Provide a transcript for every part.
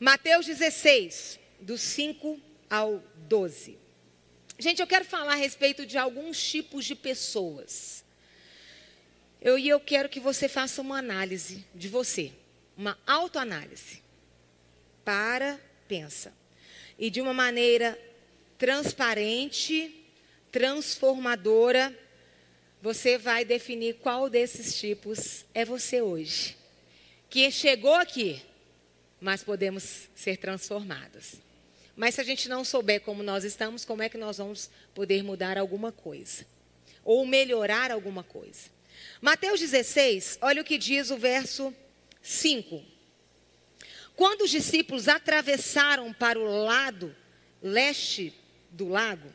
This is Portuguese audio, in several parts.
Mateus 16, do 5 ao 12. Gente, eu quero falar a respeito de alguns tipos de pessoas. Eu quero que você faça uma análise de você, uma autoanálise. Para, pensa. E de uma maneira transparente, transformadora, você vai definir qual desses tipos é você hoje. Que chegou aqui, mas podemos ser transformados. Mas se a gente não souber como nós estamos, como é que nós vamos poder mudar alguma coisa? Ou melhorar alguma coisa? Mateus 16, olha o que diz o verso 5. Quando os discípulos atravessaram para o lado leste do lago.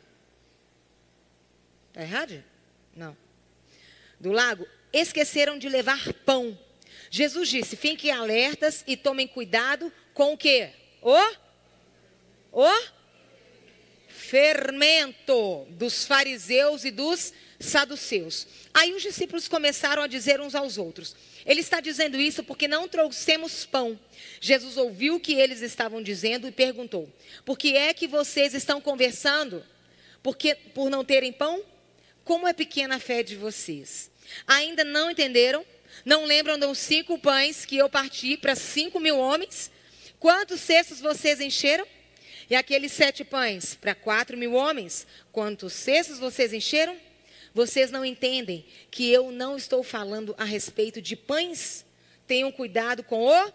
Está errado? Não. Do lago, esqueceram de levar pão. Jesus disse, fiquem alertas e tomem cuidado com o quê? O fermento dos fariseus e dos saduceus. Aí os discípulos começaram a dizer uns aos outros, ele está dizendo isso porque não trouxemos pão. Jesus ouviu o que eles estavam dizendo e perguntou, por que é que vocês estão conversando? Por não terem pão? Como é pequena a fé de vocês? Ainda não entenderam? Não lembram dos 5 pães que eu parti para 5.000 homens? Quantos cestos vocês encheram? E aqueles 7 pães para 4.000 homens? Quantos cestos vocês encheram? Vocês não entendem que eu não estou falando a respeito de pães? Tenham cuidado com o...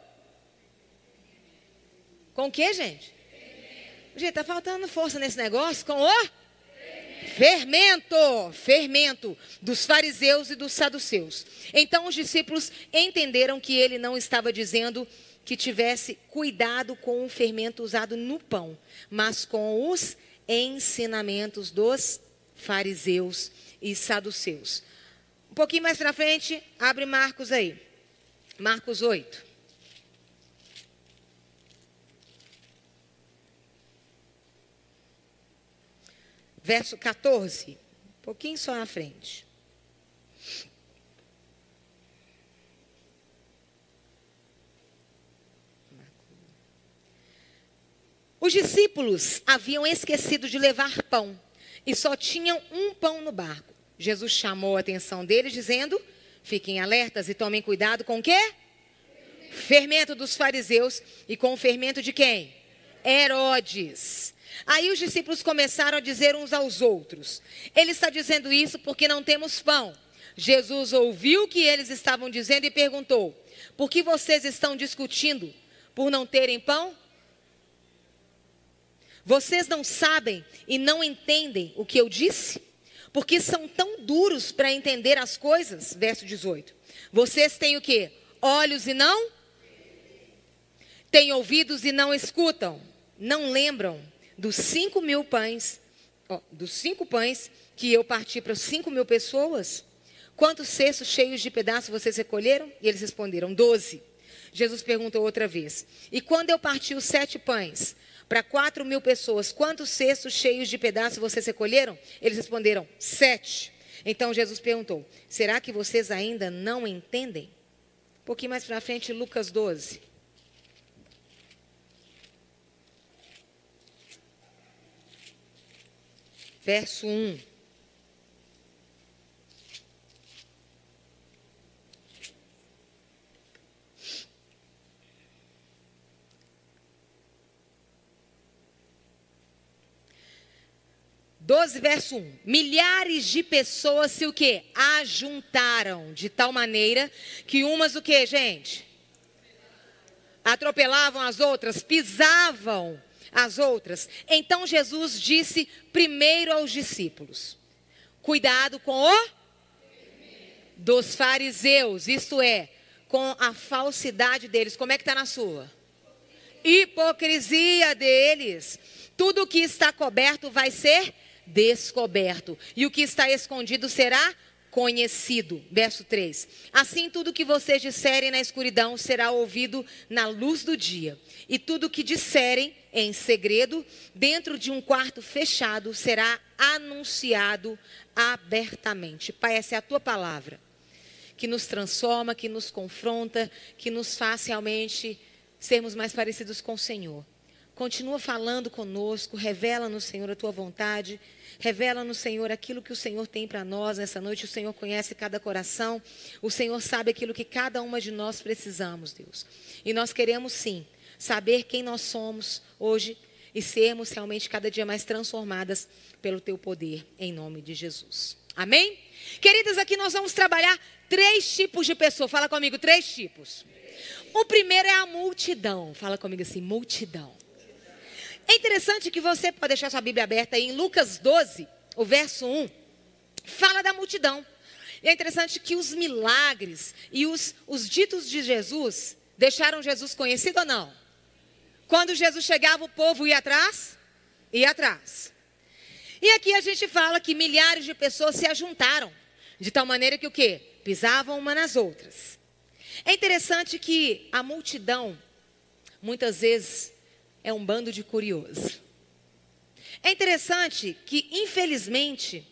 Com o que, gente? Gente, está faltando força nesse negócio. Com o... Fermento dos fariseus e dos saduceus. Então os discípulos entenderam que ele não estava dizendo que tivesse cuidado com o fermento usado no pão, mas com os ensinamentos dos fariseus e saduceus. Um pouquinho mais para frente, abre Marcos aí. Marcos 8. Verso 14, um pouquinho só na frente. Os discípulos haviam esquecido de levar pão e só tinham um pão no barco. Jesus chamou a atenção deles dizendo, fiquem alertas e tomem cuidado com o quê? Fermento dos fariseus e com o fermento de quem? Herodes. Aí os discípulos começaram a dizer uns aos outros, ele está dizendo isso porque não temos pão. Jesus ouviu o que eles estavam dizendo e perguntou, por que vocês estão discutindo por não terem pão? Vocês não sabem e não entendem o que eu disse? Porque são tão duros para entender as coisas? Verso 18. Vocês têm o quê? Olhos e não? Têm ouvidos e não escutam? Não lembram dos 5.000 pães, dos 5 pães que eu parti para 5.000 pessoas? Quantos cestos cheios de pedaços vocês recolheram? E eles responderam, 12. Jesus perguntou outra vez, e quando eu parti os 7 pães para 4.000 pessoas, quantos cestos cheios de pedaços vocês recolheram? Eles responderam, 7. Então Jesus perguntou, será que vocês ainda não entendem? Um pouquinho mais para frente, Lucas 12. Verso 1. Verso 1. Milhares de pessoas se o quê? Ajuntaram de tal maneira que umas o quê, gente? Atropelavam as outras, pisavam as outras. Então Jesus disse primeiro aos discípulos, cuidado com o dos fariseus, isto é, com a falsidade deles. Como é que está na sua? Hipocrisia deles. Tudo que está coberto vai ser descoberto, e o que está escondido será conhecido. Verso 3. Assim tudo que vocês disserem na escuridão será ouvido na luz do dia, e tudo que disserem em segredo dentro de um quarto fechado será anunciado abertamente. Pai, essa é a tua palavra que nos transforma, que nos confronta, que nos faz realmente sermos mais parecidos com o Senhor. Continua falando conosco, revela-nos, Senhor, a tua vontade. Revela-nos, Senhor, aquilo que o Senhor tem para nós nessa noite. O Senhor conhece cada coração. O Senhor sabe aquilo que cada uma de nós precisamos, Deus. E nós queremos, sim, saber quem nós somos hoje e sermos realmente cada dia mais transformadas pelo teu poder, em nome de Jesus. Amém? Queridas, aqui nós vamos trabalhar 3 tipos de pessoas. Fala comigo, 3 tipos. O primeiro é a multidão. Fala comigo assim, multidão. É interessante que você pode deixar sua Bíblia aberta aí em Lucas 12, o verso 1, fala da multidão. E é interessante que os milagres e os ditos de Jesus deixaram Jesus conhecido ou não? Quando Jesus chegava, o povo ia atrás? Ia atrás. E aqui a gente fala que milhares de pessoas se ajuntaram, de tal maneira que o quê? Pisavam uma nas outras. É interessante que a multidão, muitas vezes, é um bando de curiosos. É interessante que, infelizmente,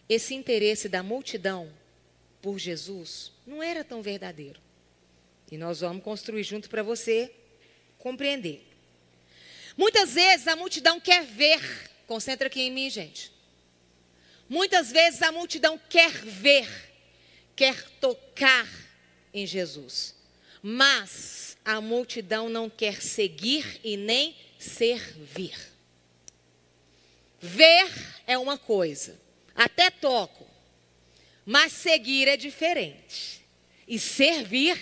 esse interesse da multidão por Jesus não era tão verdadeiro. E nós vamos construir junto para você compreender. Muitas vezes a multidão quer ver, concentra aqui em mim, gente. Muitas vezes a multidão quer ver, quer tocar em Jesus. Mas a multidão não quer seguir e nem servir. Ver é uma coisa, até toco, mas seguir é diferente. E servir,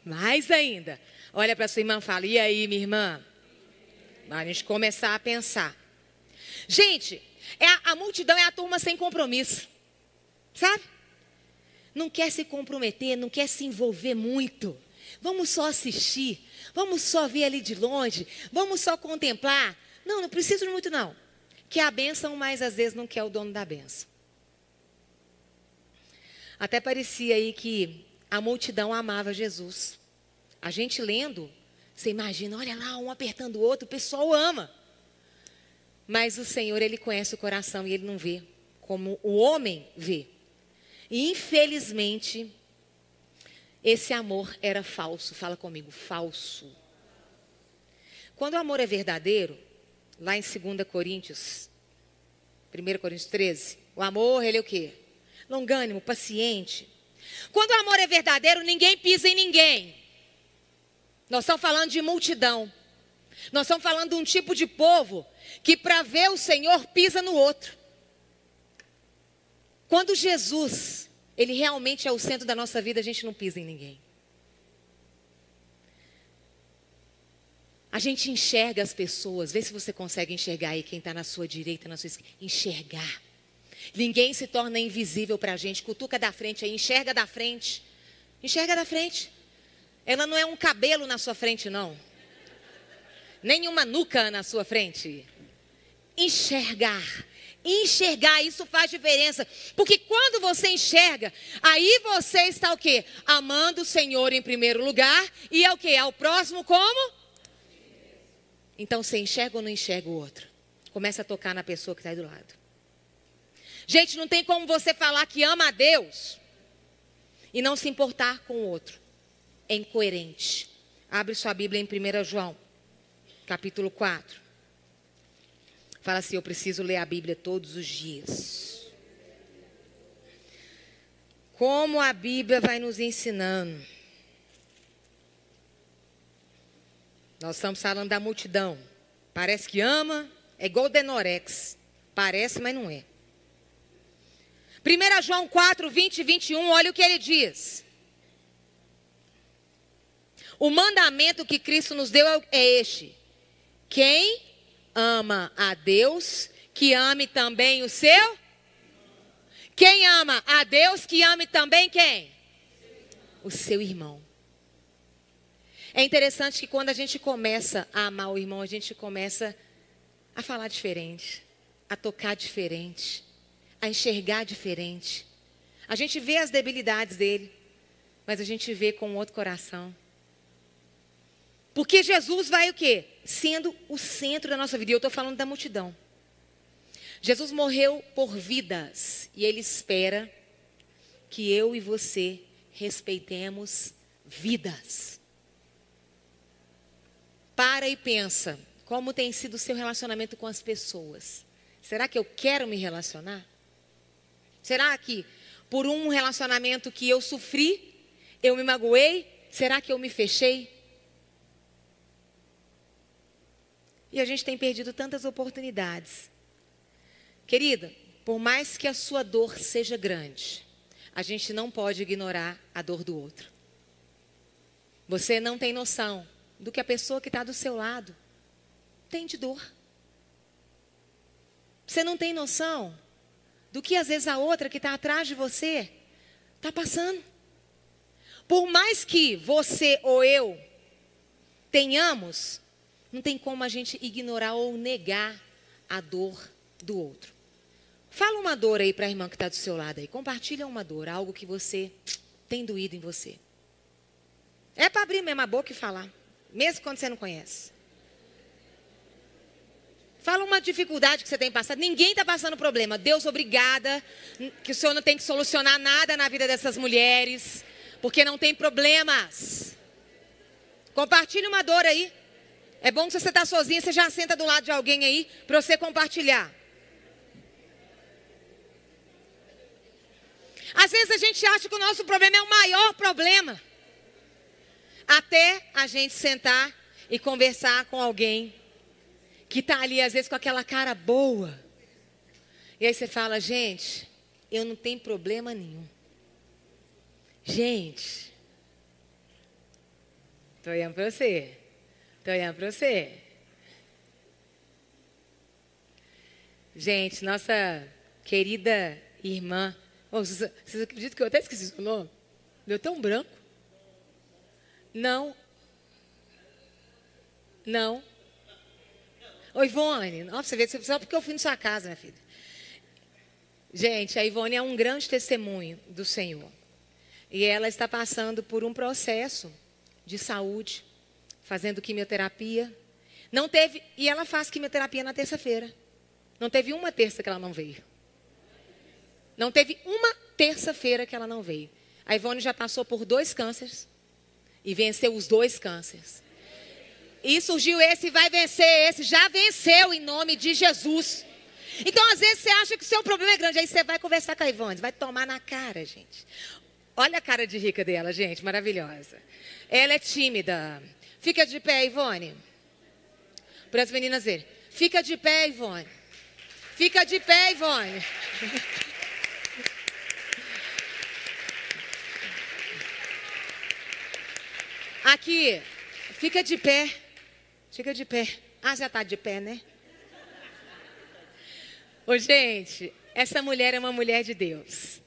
mais ainda. Olha para sua irmã e fala, e aí, minha irmã? Para a gente começar a pensar. Gente, a multidão é a turma sem compromisso, sabe? Não quer se comprometer, não quer se envolver muito. Vamos só assistir, vamos só ver ali de longe, vamos só contemplar. Não, não preciso de muito não. Quer a bênção, mas às vezes não quer o dono da bênção. Até parecia aí que a multidão amava Jesus. A gente lendo, você imagina, olha lá, um apertando o outro, o pessoal ama. Mas o Senhor, Ele conhece o coração e Ele não vê como o homem vê. E infelizmente, esse amor era falso. Fala comigo, falso. Quando o amor é verdadeiro, lá em 2 Coríntios, 1 Coríntios 13, o amor, ele é o quê? Longânimo, paciente. Quando o amor é verdadeiro, ninguém pisa em ninguém. Nós estamos falando de multidão. Nós estamos falando de um tipo de povo que para ver o Senhor pisa no outro. Quando Jesus, Ele realmente é o centro da nossa vida, a gente não pisa em ninguém. A gente enxerga as pessoas, vê se você consegue enxergar aí quem está na sua direita, na sua esquerda. Enxergar. Ninguém se torna invisível para a gente. Cutuca da frente aí, enxerga da frente. Enxerga da frente. Ela não é um cabelo na sua frente, não. Nem uma nuca na sua frente. Enxergar. Enxergar, isso faz diferença. Porque quando você enxerga, aí você está o quê? Amando o Senhor em primeiro lugar. E é o quê? Ao próximo como? Então você enxerga ou não enxerga o outro? Começa a tocar na pessoa que está aí do lado. Gente, não tem como você falar que ama a Deus e não se importar com o outro. É incoerente. Abre sua Bíblia em 1 João, capítulo 4. Fala assim, eu preciso ler a Bíblia todos os dias. Como a Bíblia vai nos ensinando. Nós estamos falando da multidão. Parece que ama, é igual o Denorex. Parece, mas não é. 1 João 4, 20 e 21, olha o que ele diz. O mandamento que Cristo nos deu é este. Quem ama a Deus, que ame também o seu. Quem ama a Deus, que ame também quem? O seu irmão. É interessante que quando a gente começa a amar o irmão, a gente começa a falar diferente, a tocar diferente, a enxergar diferente. A gente vê as debilidades dele, mas a gente vê com outro coração. Porque Jesus vai o quê? Sendo o centro da nossa vida. E eu estou falando da multidão. Jesus morreu por vidas. E Ele espera que eu e você respeitemos vidas. Para e pensa, como tem sido o seu relacionamento com as pessoas? Será que eu quero me relacionar? Será que por um relacionamento que eu sofri, eu me magoei? Será que eu me fechei? E a gente tem perdido tantas oportunidades. Querida, por mais que a sua dor seja grande, a gente não pode ignorar a dor do outro. Você não tem noção do que a pessoa que está do seu lado tem de dor. Você não tem noção do que às vezes a outra que está atrás de você está passando. Por mais que você ou eu tenhamos, não tem como a gente ignorar ou negar a dor do outro. Fala uma dor aí para a irmã que está do seu lado aí. Compartilha uma dor, algo que você tem doído em você. É para abrir mesmo a boca e falar, mesmo quando você não conhece. Fala uma dificuldade que você tem passado. Ninguém está passando problema. Deus, obrigada, que o Senhor não tem que solucionar nada na vida dessas mulheres, porque não tem problemas. Compartilhe uma dor aí. É bom que se você está sozinha, você já senta do lado de alguém aí, para você compartilhar. Às vezes a gente acha que o nosso problema é o maior problema. Até a gente sentar e conversar com alguém que está ali, às vezes, com aquela cara boa. E aí você fala, gente, eu não tenho problema nenhum. Gente, estou olhando para você. Estou olhando para você. Gente, nossa querida irmã. Oh, vocês acreditam que eu até esqueci o nome? Deu tão branco. Não. Ô, Ivone, nossa, você vê, só porque eu fui na sua casa, minha filha. Gente, a Ivone é um grande testemunho do Senhor. E ela está passando por um processo de saúde, fazendo quimioterapia. Não teve, e ela faz quimioterapia na terça-feira. Não teve uma terça que ela não veio. Não teve uma terça-feira que ela não veio. A Ivone já passou por 2 cânceres e venceu os 2 cânceres. E surgiu esse e vai vencer esse. Já venceu em nome de Jesus. Então, às vezes, você acha que o seu problema é grande. Aí você vai conversar com a Ivone. Vai tomar na cara, gente. Olha a cara de rica dela, gente. Maravilhosa. Ela é tímida. Fica de pé, Ivone. Para as meninas verem. Fica de pé, Ivone. Fica de pé, Ivone. Aqui. Fica de pé. Fica de pé. Ah, já está de pé, né? Ô, gente, essa mulher é uma mulher de Deus.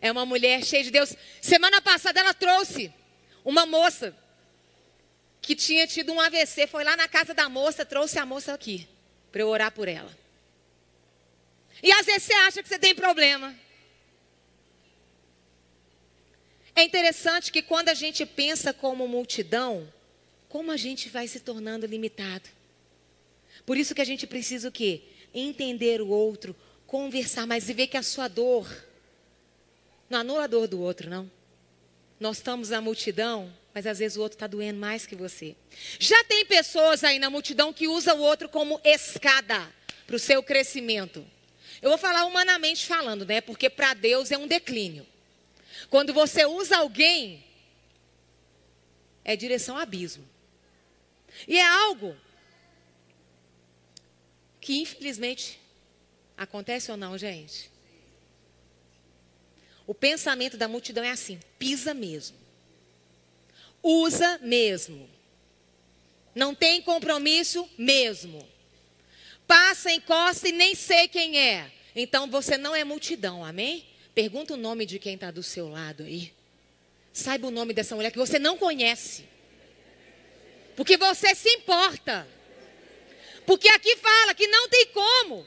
É uma mulher cheia de Deus. Semana passada ela trouxe uma moça que tinha tido um AVC. Foi lá na casa da moça, trouxe a moça aqui para eu orar por ela. E às vezes você acha que você tem problema. É interessante que quando a gente pensa como multidão, como a gente vai se tornando limitado. Por isso que a gente precisa o quê? Entender o outro, conversar mais e ver que a sua dor não anula a dor do outro, não. Nós estamos na multidão, mas às vezes o outro está doendo mais que você. Já tem pessoas aí na multidão que usam o outro como escada para o seu crescimento. Eu vou falar humanamente falando, né? Porque para Deus é um declínio. Quando você usa alguém, é direção ao abismo. E é algo que infelizmente acontece ou não, gente? O pensamento da multidão é assim, pisa mesmo. Usa mesmo. Não tem compromisso mesmo. Passa, encosta e nem sei quem é. Então você não é multidão, amém? Pergunta o nome de quem está do seu lado aí. Saiba o nome dessa mulher que você não conhece. Porque você se importa. Porque aqui fala que não tem como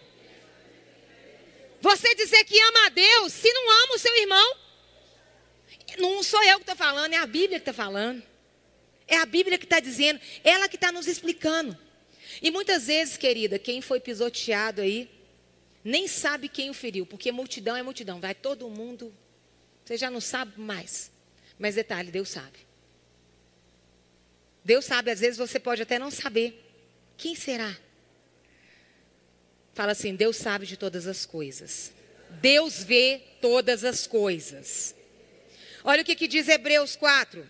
você dizer que ama a Deus se não ama o seu irmão. Não sou eu que estou falando, é a Bíblia que está falando. É a Bíblia que está dizendo, ela que está nos explicando. E muitas vezes, querida, quem foi pisoteado aí, nem sabe quem o feriu, porque multidão é multidão, vai todo mundo, você já não sabe mais. Mas detalhe, Deus sabe. Deus sabe, às vezes você pode até não saber. Quem será? Fala assim, Deus sabe de todas as coisas. Deus vê todas as coisas. Olha o que diz Hebreus 4.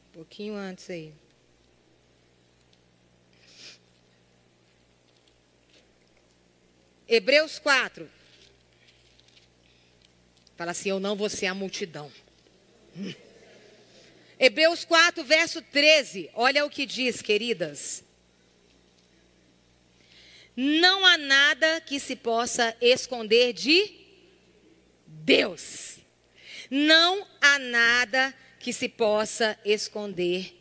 Um pouquinho antes aí. Hebreus 4. Fala assim, eu não vou ser a multidão. Hebreus 4, verso 13. Olha o que diz, queridas. Não há nada que se possa esconder de Deus. Não há nada que se possa esconder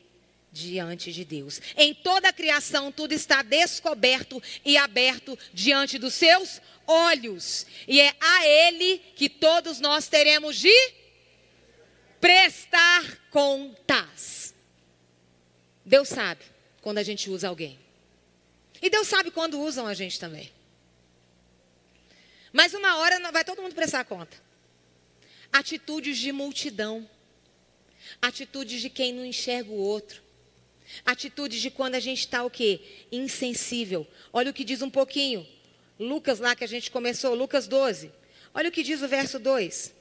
diante de Deus. Em toda a criação, tudo está descoberto e aberto diante dos seus olhos. E é a Ele que todos nós teremos de prestar contas. Deus sabe quando a gente usa alguém. E Deus sabe quando usam a gente também. Mas uma hora vai todo mundo prestar conta. Atitudes de multidão. Atitudes de quem não enxerga o outro. Atitudes de quando a gente está o quê? Insensível. Olha o que diz um pouquinho. Lucas lá que a gente começou, Lucas 12. Olha o que diz o verso 2.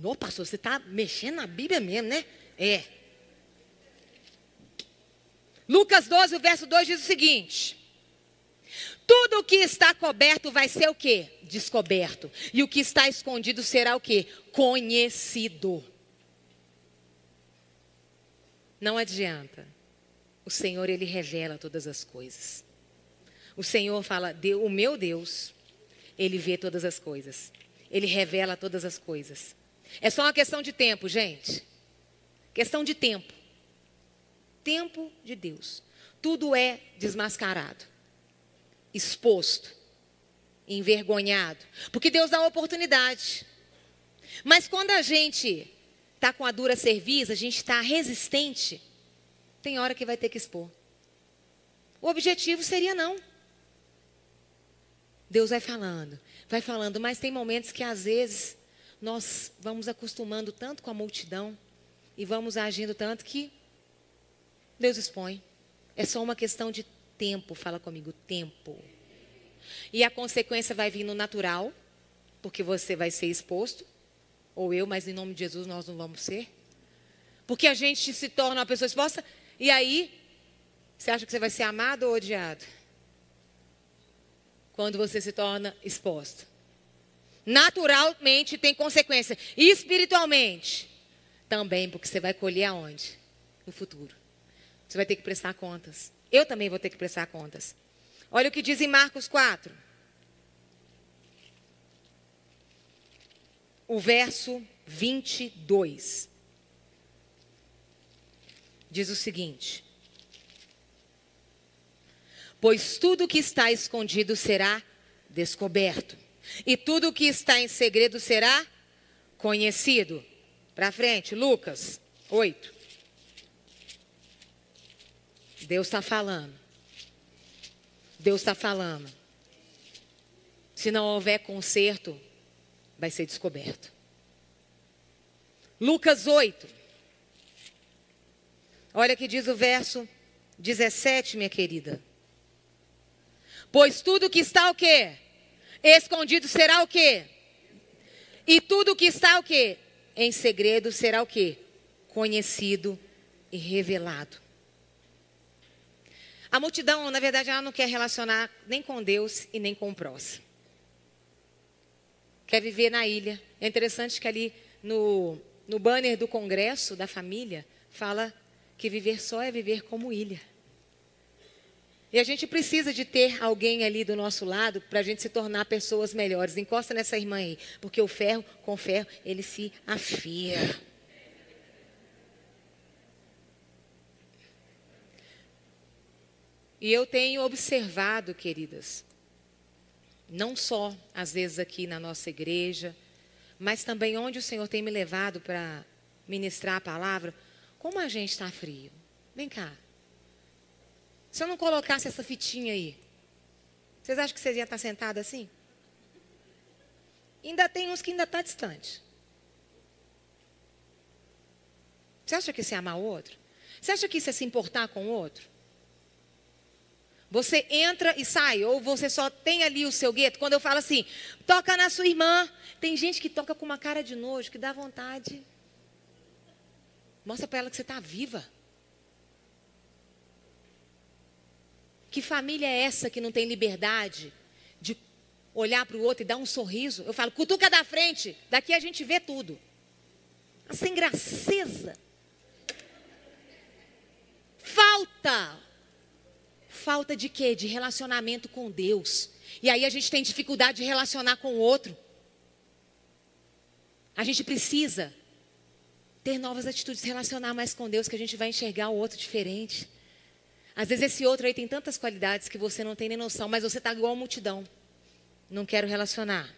Não, pastor, você está mexendo na Bíblia mesmo, né? É. Lucas 12, o verso 2 diz o seguinte. Tudo o que está coberto vai ser o quê? Descoberto. E o que está escondido será o quê? Conhecido. Não adianta. O Senhor, Ele revela todas as coisas. O Senhor fala, o meu Deus, Ele vê todas as coisas. Ele revela todas as coisas. É só uma questão de tempo, gente. Questão de tempo. Tempo de Deus. Tudo é desmascarado, exposto, envergonhado. Porque Deus dá oportunidade. Mas quando a gente está com a dura cerviz, a gente está resistente, tem hora que vai ter que expor. O objetivo seria não. Deus vai falando, mas tem momentos que às vezes nós vamos acostumando tanto com a multidão e vamos agindo tanto que Deus expõe. É só uma questão de tempo, fala comigo, tempo. E a consequência vai vir no natural, porque você vai ser exposto, ou eu, mas em nome de Jesus nós não vamos ser. Porque a gente se torna uma pessoa exposta, e aí, você acha que você vai ser amado ou odiado? Quando você se torna exposto. Naturalmente tem consequência. E espiritualmente também, porque você vai colher aonde? No futuro. Você vai ter que prestar contas. Eu também vou ter que prestar contas. Olha o que diz em Marcos 4. O verso 22. Diz o seguinte. Pois tudo que está escondido será descoberto. E tudo que está em segredo será conhecido. Para frente, Lucas 8. Deus está falando. Deus está falando. Se não houver conserto, vai ser descoberto. Lucas 8. Olha que diz o verso 17, minha querida. Pois tudo que está o quê? Escondido será o quê? E tudo que está o quê? Em segredo será o quê? Conhecido e revelado. A multidão, na verdade, ela não quer relacionar nem com Deus e nem com o próximo. Quer viver na ilha. É interessante que ali no banner do congresso da família, fala que viver só é viver como ilha. E a gente precisa de ter alguém ali do nosso lado para a gente se tornar pessoas melhores. Encosta nessa irmã aí, porque o ferro com ferro, ele se afia. E eu tenho observado, queridas, não só às vezes aqui na nossa igreja, mas também onde o Senhor tem me levado para ministrar a palavra, como a gente está frio. Vem cá. Se eu não colocasse essa fitinha aí, vocês acham que vocês iam estar sentados assim? Ainda tem uns que ainda está distante. Você acha que isso é amar o outro? Você acha que isso é se importar com o outro? Você entra e sai, ou você só tem ali o seu gueto. Quando eu falo assim, toca na sua irmã. Tem gente que toca com uma cara de nojo, que dá vontade. Mostra para ela que você está viva. Que família é essa que não tem liberdade de olhar para o outro e dar um sorriso? Eu falo, cutuca da frente, daqui a gente vê tudo. Sem graceza. Falta de quê? De relacionamento com Deus. E aí a gente tem dificuldade de relacionar com o outro. A gente precisa ter novas atitudes, se relacionar mais com Deus, que a gente vai enxergar o outro diferente. Às vezes esse outro aí tem tantas qualidades que você não tem nem noção, mas você está igual a multidão. Não quero relacionar.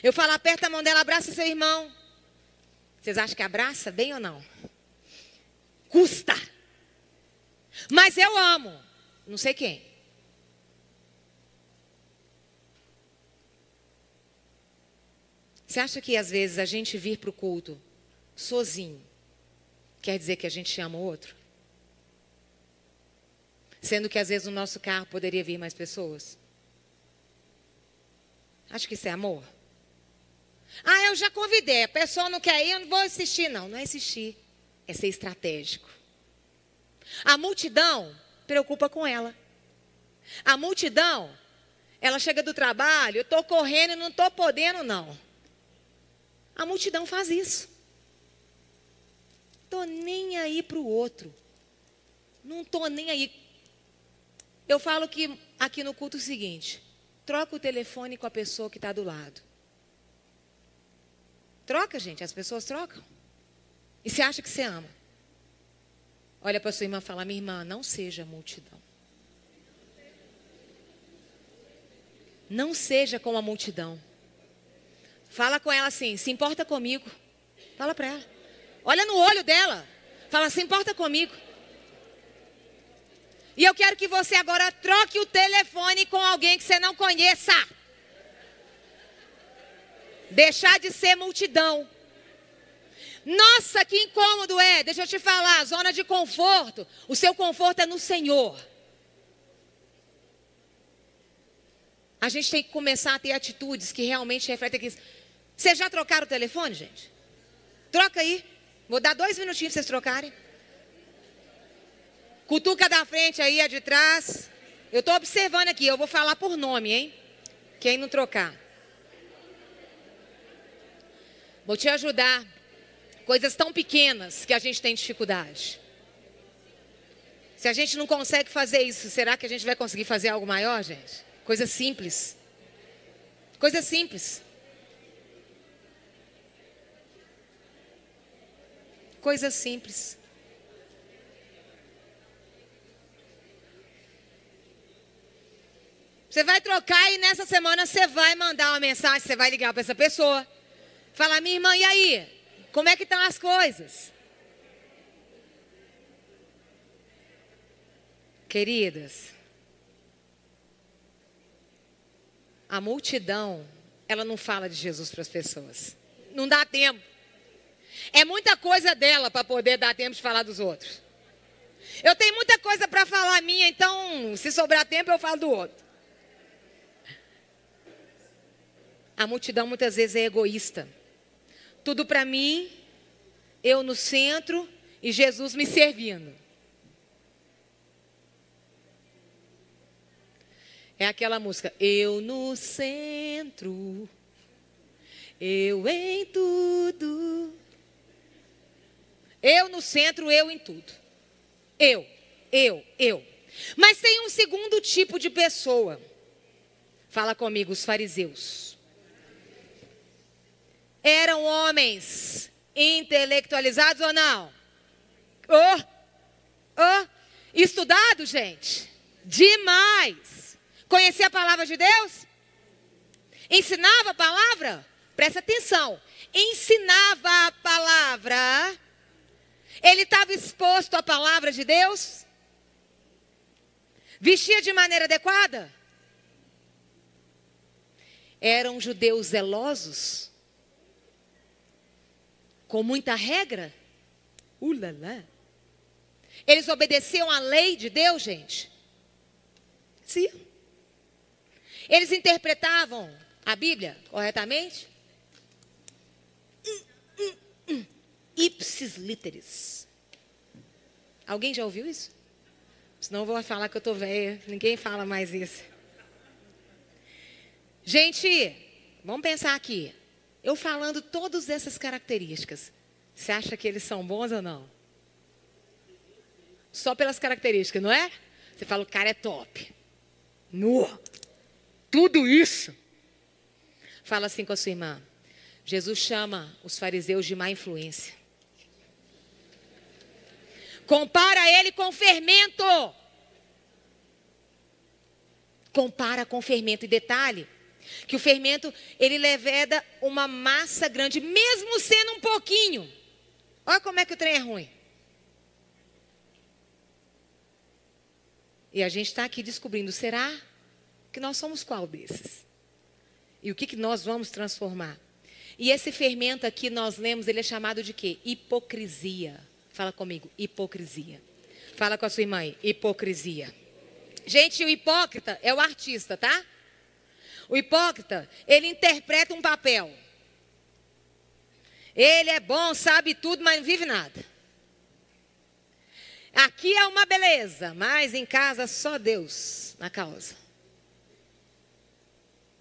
Eu falo, aperta a mão dela, abraça seu irmão. Vocês acham que abraça bem ou não? Custa. Mas eu amo. Não sei quem. Você acha que às vezes a gente vir para o culto sozinho quer dizer que a gente ama o outro? Sendo que às vezes no nosso carro poderia vir mais pessoas? Acho que isso é amor. Ah, eu já convidei, a pessoa não quer ir, eu não vou assistir. Não, não é assistir, é ser estratégico. A multidão preocupa com ela. A multidão, ela chega do trabalho, eu estou correndo e não estou podendo não. A multidão faz isso. Estou nem aí para o outro. Não estou nem aí. Eu falo que aqui no culto é o seguinte, troca o telefone com a pessoa que está do lado. Troca, gente, as pessoas trocam. E você acha que você ama. Olha para sua irmã e fala, minha irmã, não seja multidão. Não seja como a multidão. Fala com ela assim, se importa comigo. Fala para ela. Olha no olho dela. Fala, se importa comigo. E eu quero que você agora troque o telefone com alguém que você não conheça. Deixar de ser multidão. Nossa, que incômodo é. Deixa eu te falar, zona de conforto. O seu conforto é no Senhor. A gente tem que começar a ter atitudes que realmente refletem aqui. Vocês já trocaram o telefone, gente? Troca aí. Vou dar 2 minutinhos para vocês trocarem. Cutuca da frente aí, a de trás. Eu estou observando aqui, eu vou falar por nome, hein? Quem não trocar. Vou te ajudar. Coisas tão pequenas que a gente tem dificuldade. Se a gente não consegue fazer isso, será que a gente vai conseguir fazer algo maior, gente? Coisa simples. Coisa simples. Coisa simples. Você vai trocar e nessa semana você vai mandar uma mensagem, você vai ligar para essa pessoa. Falar, minha irmã, e aí? Como é que estão as coisas? Queridas, a multidão, ela não fala de Jesus para as pessoas. Não dá tempo. É muita coisa dela para poder dar tempo de falar dos outros. Eu tenho muita coisa para falar minha, então se sobrar tempo eu falo do outro. A multidão muitas vezes é egoísta. Tudo para mim, eu no centro e Jesus me servindo. É aquela música, eu no centro, eu em tudo. Eu no centro, eu em tudo. Eu. Mas tem um segundo tipo de pessoa. Fala comigo, os fariseus. Eram homens intelectualizados ou não? Estudados, gente? Demais. Conhecia a palavra de Deus? Ensinava a palavra? Presta atenção. Ensinava a palavra. Ele estava exposto à palavra de Deus? Vestia de maneira adequada? Eram judeus zelosos? Com muita regra? Ulala. Eles obedeciam à lei de Deus, gente? Sim. Eles interpretavam a Bíblia corretamente? Ipsis literis. Alguém já ouviu isso? Senão eu vou falar que eu estou velha. Ninguém fala mais isso. Gente, vamos pensar aqui. Eu falando todas essas características, você acha que eles são bons ou não? Só pelas características, não é? Você fala, o cara é top. No, tudo isso. Fala assim com a sua irmã. Jesus chama os fariseus de má influência. Compara ele com fermento. Compara com fermento. E detalhe, que o fermento, ele leveda uma massa grande, mesmo sendo um pouquinho. Olha como é que o trem é ruim. E a gente está aqui descobrindo, será que nós somos qual desses? E o que nós vamos transformar? E esse fermento aqui, nós lemos, ele é chamado de quê? Hipocrisia. Fala comigo, hipocrisia. Fala com a sua irmã aí, hipocrisia. Gente, o hipócrita é o artista, tá? O hipócrita, ele interpreta um papel. Ele é bom, sabe tudo, mas não vive nada. Aqui é uma beleza, mas em casa só Deus na causa.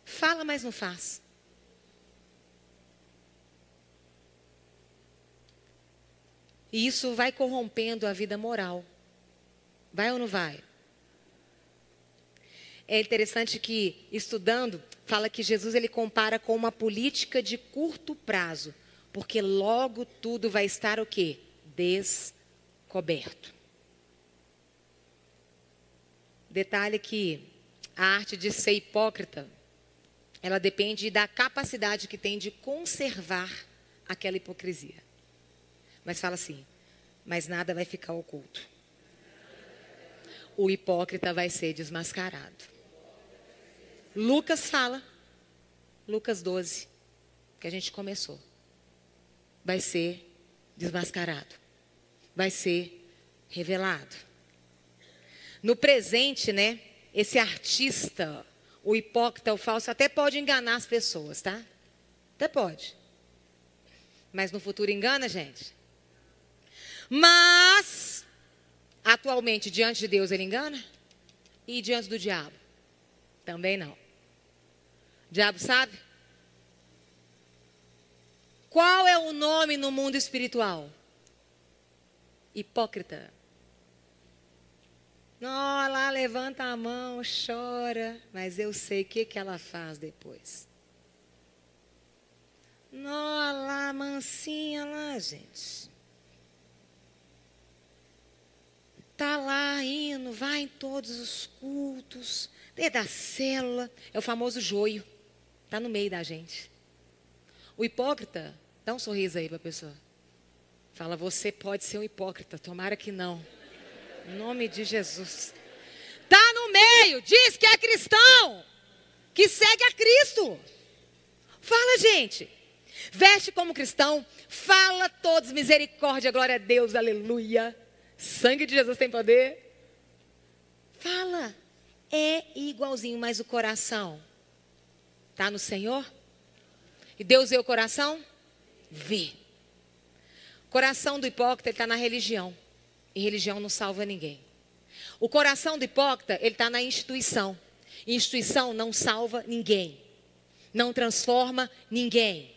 Fala, mas não faz. E isso vai corrompendo a vida moral. Vai ou não vai? É interessante que, estudando, fala que Jesus ele compara com uma política de curto prazo. Porque logo tudo vai estar o quê? Descoberto. Detalhe que a arte de ser hipócrita, ela depende da capacidade que tem de conservar aquela hipocrisia. Mas fala assim, mas nada vai ficar oculto. O hipócrita vai ser desmascarado. Lucas fala, Lucas 12, que a gente começou. Vai ser desmascarado. Vai ser revelado. No presente, né, esse artista, o hipócrita, o falso, até pode enganar as pessoas, tá? Até pode. Mas no futuro engana, gente. Mas, atualmente, diante de Deus, ele engana? E diante do diabo? Também não. O diabo sabe? Qual é o nome no mundo espiritual? Hipócrita. Não, lá levanta a mão, chora, mas eu sei o que ela faz depois. Não, lá mansinha lá, gente. Tá lá indo, vai em todos os cultos, dentro da célula, é o famoso joio, tá no meio da gente. O hipócrita, dá um sorriso aí para a pessoa. Fala, você pode ser um hipócrita, tomara que não. Em nome de Jesus. Está no meio, diz que é cristão, que segue a Cristo. Fala, gente. Veste como cristão, fala todos, misericórdia, glória a Deus, aleluia. Sangue de Jesus tem poder. Fala, é igualzinho, mas o coração está no Senhor? E Deus vê o coração? Vê. O coração do hipócrita está na religião. E religião não salva ninguém. O coração do hipócrita, ele está na instituição. Instituição não salva ninguém. Não transforma ninguém.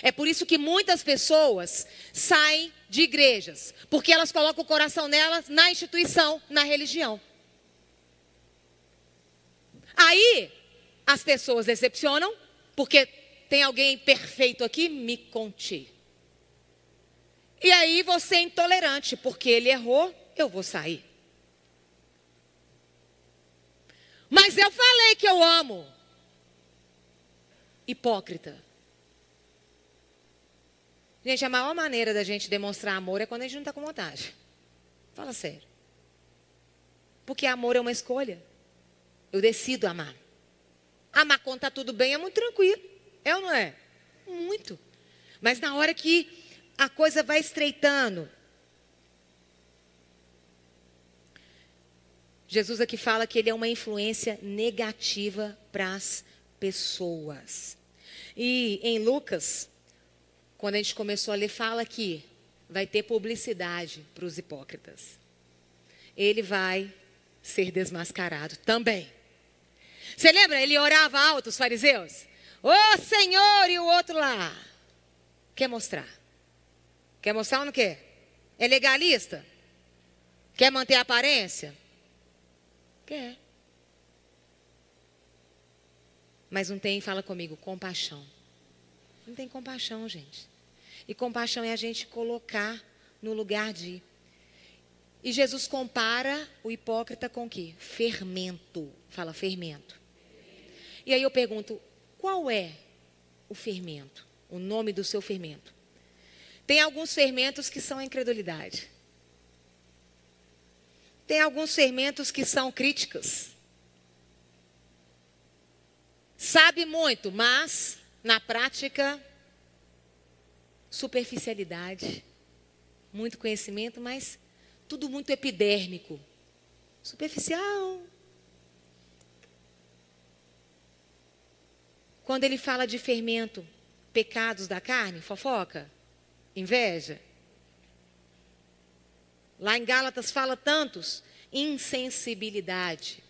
É por isso que muitas pessoas saem de igrejas. Porque elas colocam o coração delas na instituição, na religião. Aí, as pessoas decepcionam. Porque tem alguém perfeito aqui? Me conte. E aí você é intolerante, porque ele errou, eu vou sair. Mas eu falei que eu amo. Hipócrita. Gente, a maior maneira da gente demonstrar amor é quando a gente não está com vontade. Fala sério. Porque amor é uma escolha. Eu decido amar. Ah, mas quando está tudo bem, é muito tranquilo. É ou não é? Muito. Mas na hora que a coisa vai estreitando, Jesus aqui fala que ele é uma influência negativa para as pessoas. E em Lucas, quando a gente começou a ler, fala que vai ter publicidade para os hipócritas. Ele vai ser desmascarado também. Você lembra? Ele orava alto, os fariseus. Ô Senhor, e o outro lá. Quer mostrar? Quer mostrar ou não quer? É legalista? Quer manter a aparência? Quer. Mas não tem, fala comigo, compaixão. Não tem compaixão, gente. E compaixão é a gente colocar no lugar de. E Jesus compara o hipócrita com o quê? Fermento. Fala fermento. E aí eu pergunto, qual é o fermento? O nome do seu fermento? Tem alguns fermentos que são a incredulidade. Tem alguns fermentos que são críticas. Sabe muito, mas na prática, superficialidade. Muito conhecimento, mas tudo muito epidérmico. Superficial. Quando ele fala de fermento, pecados da carne, fofoca, inveja. Lá em Gálatas fala tantos, insensibilidade.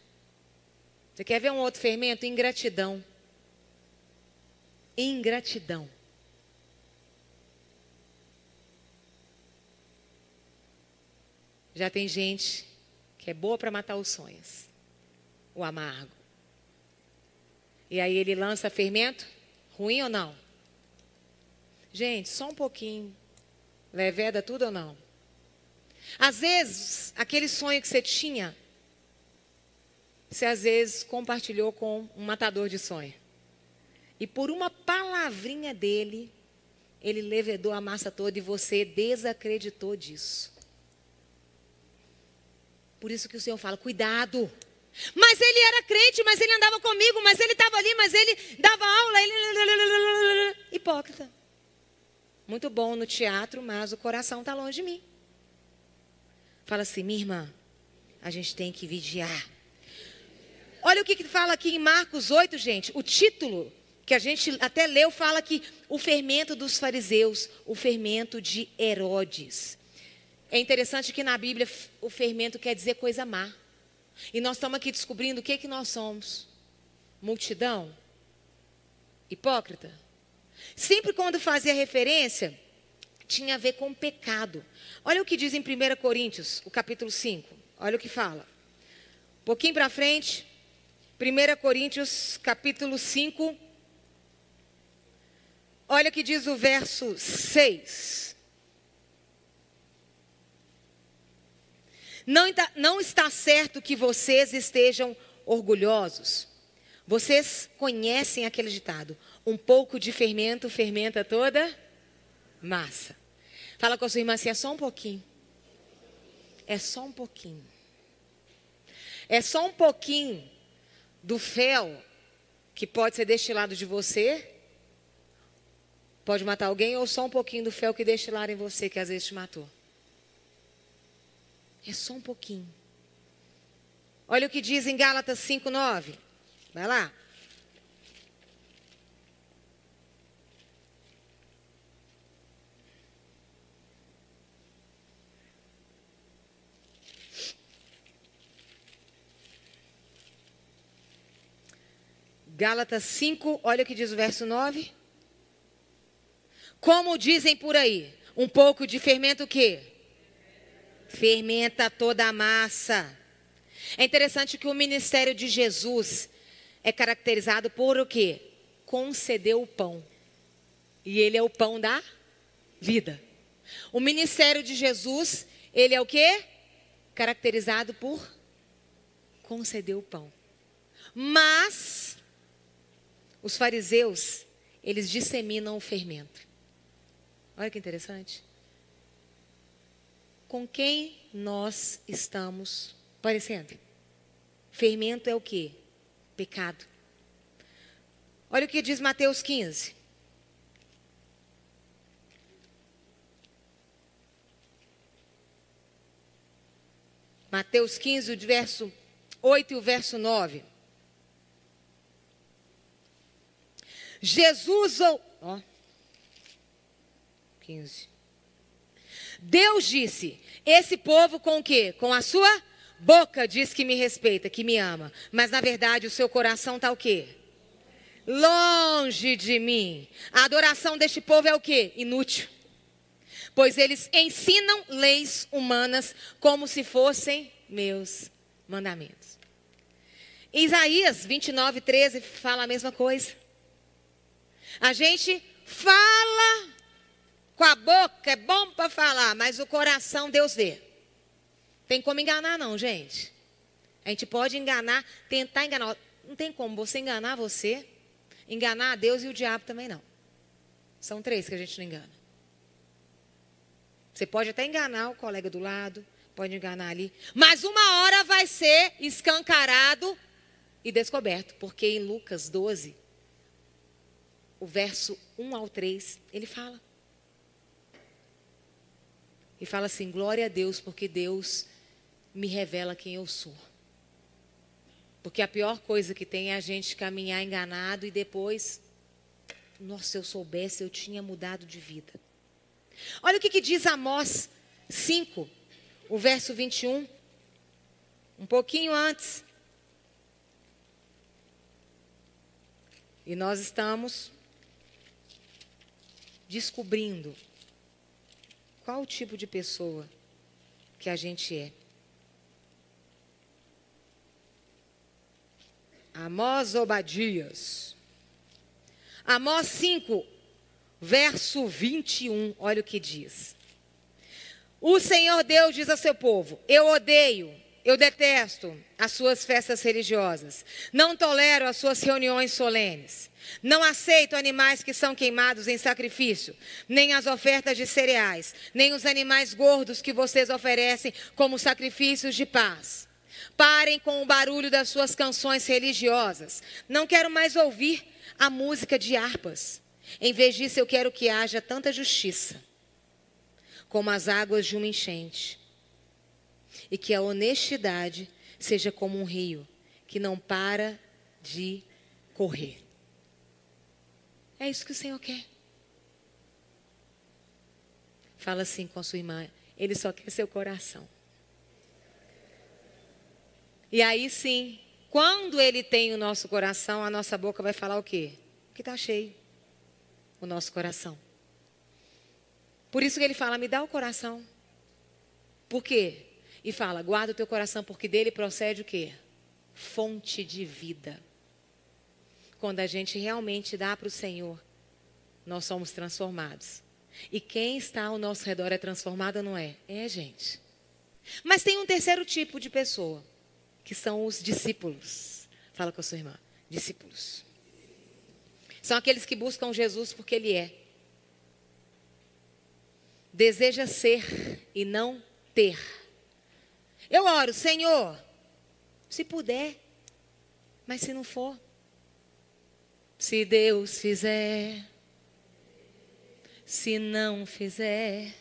Você quer ver um outro fermento? Ingratidão. Ingratidão. Já tem gente que é boa para matar os sonhos. O amargo. E aí ele lança fermento? Ruim ou não? Gente, só um pouquinho. Leveda tudo ou não? Às vezes, aquele sonho que você tinha, você às vezes compartilhou com um matador de sonho. E por uma palavrinha dele, ele levedou a massa toda e você desacreditou disso. Por isso que o Senhor fala, cuidado. Mas ele era crente, mas ele andava comigo, mas ele estava ali, mas ele dava aula. Hipócrita. Muito bom no teatro, mas o coração está longe de mim. Fala assim, minha irmã, a gente tem que vigiar. Olha o que fala aqui em Marcos 8, gente. O título que a gente até leu fala que o fermento dos fariseus, o fermento de Herodes. É interessante que na Bíblia o fermento quer dizer coisa má. E nós estamos aqui descobrindo o que nós somos. Multidão? Hipócrita? Sempre quando fazia referência, tinha a ver com pecado. Olha o que diz em 1 Coríntios, o capítulo 5. Olha o que fala. Um pouquinho para frente, 1 Coríntios, capítulo 5. Olha o que diz o verso 6. Não está certo que vocês estejam orgulhosos. Vocês conhecem aquele ditado. Um pouco de fermento fermenta toda massa. Fala com a sua irmã assim, é só um pouquinho. É só um pouquinho. É só um pouquinho do fel que pode ser destilado de você. Pode matar alguém, ou só um pouquinho do fel que destilaram em você, que às vezes te matou. É só um pouquinho. Olha o que diz em Gálatas 5:9. Vai lá. Gálatas 5, olha o que diz o verso 9. Como dizem por aí, um pouco de fermento o quê? Fermenta toda a massa. É interessante que o ministério de Jesus é caracterizado por o quê? Conceder o pão. E ele é o pão da vida. O ministério de Jesus, ele é o quê? Caracterizado por conceder o pão. Mas os fariseus, eles disseminam o fermento. Olha que interessante. Com quem nós estamos parecendo? Fermento é o quê? Pecado. Olha o que diz Mateus 15. Mateus 15, o verso 8 e o verso 9. Jesus, 15. Deus disse, esse povo com o quê? Com a sua boca diz que me respeita, que me ama. Mas na verdade o seu coração está o quê? Longe de mim. A adoração deste povo é o quê? Inútil. Pois eles ensinam leis humanas como se fossem meus mandamentos. Isaías 29, 13 fala a mesma coisa. A gente fala com a boca, é bom para falar, mas o coração Deus vê. Tem como enganar não, gente. A gente pode enganar, tentar enganar. Não tem como você enganar você, enganar a Deus e o diabo também não. São três que a gente não engana. Você pode até enganar o colega do lado, pode enganar ali, mas uma hora vai ser escancarado e descoberto, porque em Lucas 12, o verso 1 ao 3, ele fala. E fala assim, glória a Deus, porque Deus me revela quem eu sou. Porque a pior coisa que tem é a gente caminhar enganado e depois, nossa, se eu soubesse, eu tinha mudado de vida. Olha o que diz Amós 5, o verso 21, um pouquinho antes. E nós estamos descobrindo qual o tipo de pessoa que a gente é. Amós Obadias. Amós 5, verso 21, olha o que diz. O Senhor Deus diz ao seu povo, eu odeio, eu detesto as suas festas religiosas. Não tolero as suas reuniões solenes. Não aceito animais que são queimados em sacrifício, nem as ofertas de cereais, nem os animais gordos que vocês oferecem como sacrifícios de paz. Parem com o barulho das suas canções religiosas. Não quero mais ouvir a música de harpas. Em vez disso, eu quero que haja tanta justiça como as águas de uma enchente. E que a honestidade seja como um rio que não para de correr. É isso que o Senhor quer. Fala assim com a sua irmã. Ele só quer seu coração. E aí sim, quando Ele tem o nosso coração, a nossa boca vai falar o quê? Que está cheio. O nosso coração. Por isso que Ele fala, me dá o coração. Por quê? E fala, guarda o teu coração, porque dele procede o quê? Fonte de vida. Quando a gente realmente dá para o Senhor, nós somos transformados. E quem está ao nosso redor é transformado, não é? É, gente. Mas tem um terceiro tipo de pessoa, que são os discípulos. Fala com a sua irmã. Discípulos. São aqueles que buscam Jesus porque Ele é. Deseja ser e não ter. Eu oro, Senhor, se puder, mas se não for. Se Deus fizer, se não fizer,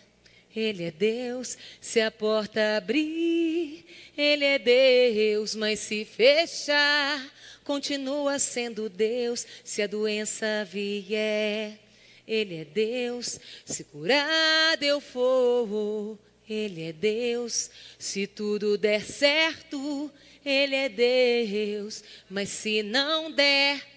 Ele é Deus. Se a porta abrir, Ele é Deus. Mas se fechar, continua sendo Deus. Se a doença vier, Ele é Deus. Se curado eu for, Ele é Deus. Se tudo der certo, Ele é Deus. Mas se não der,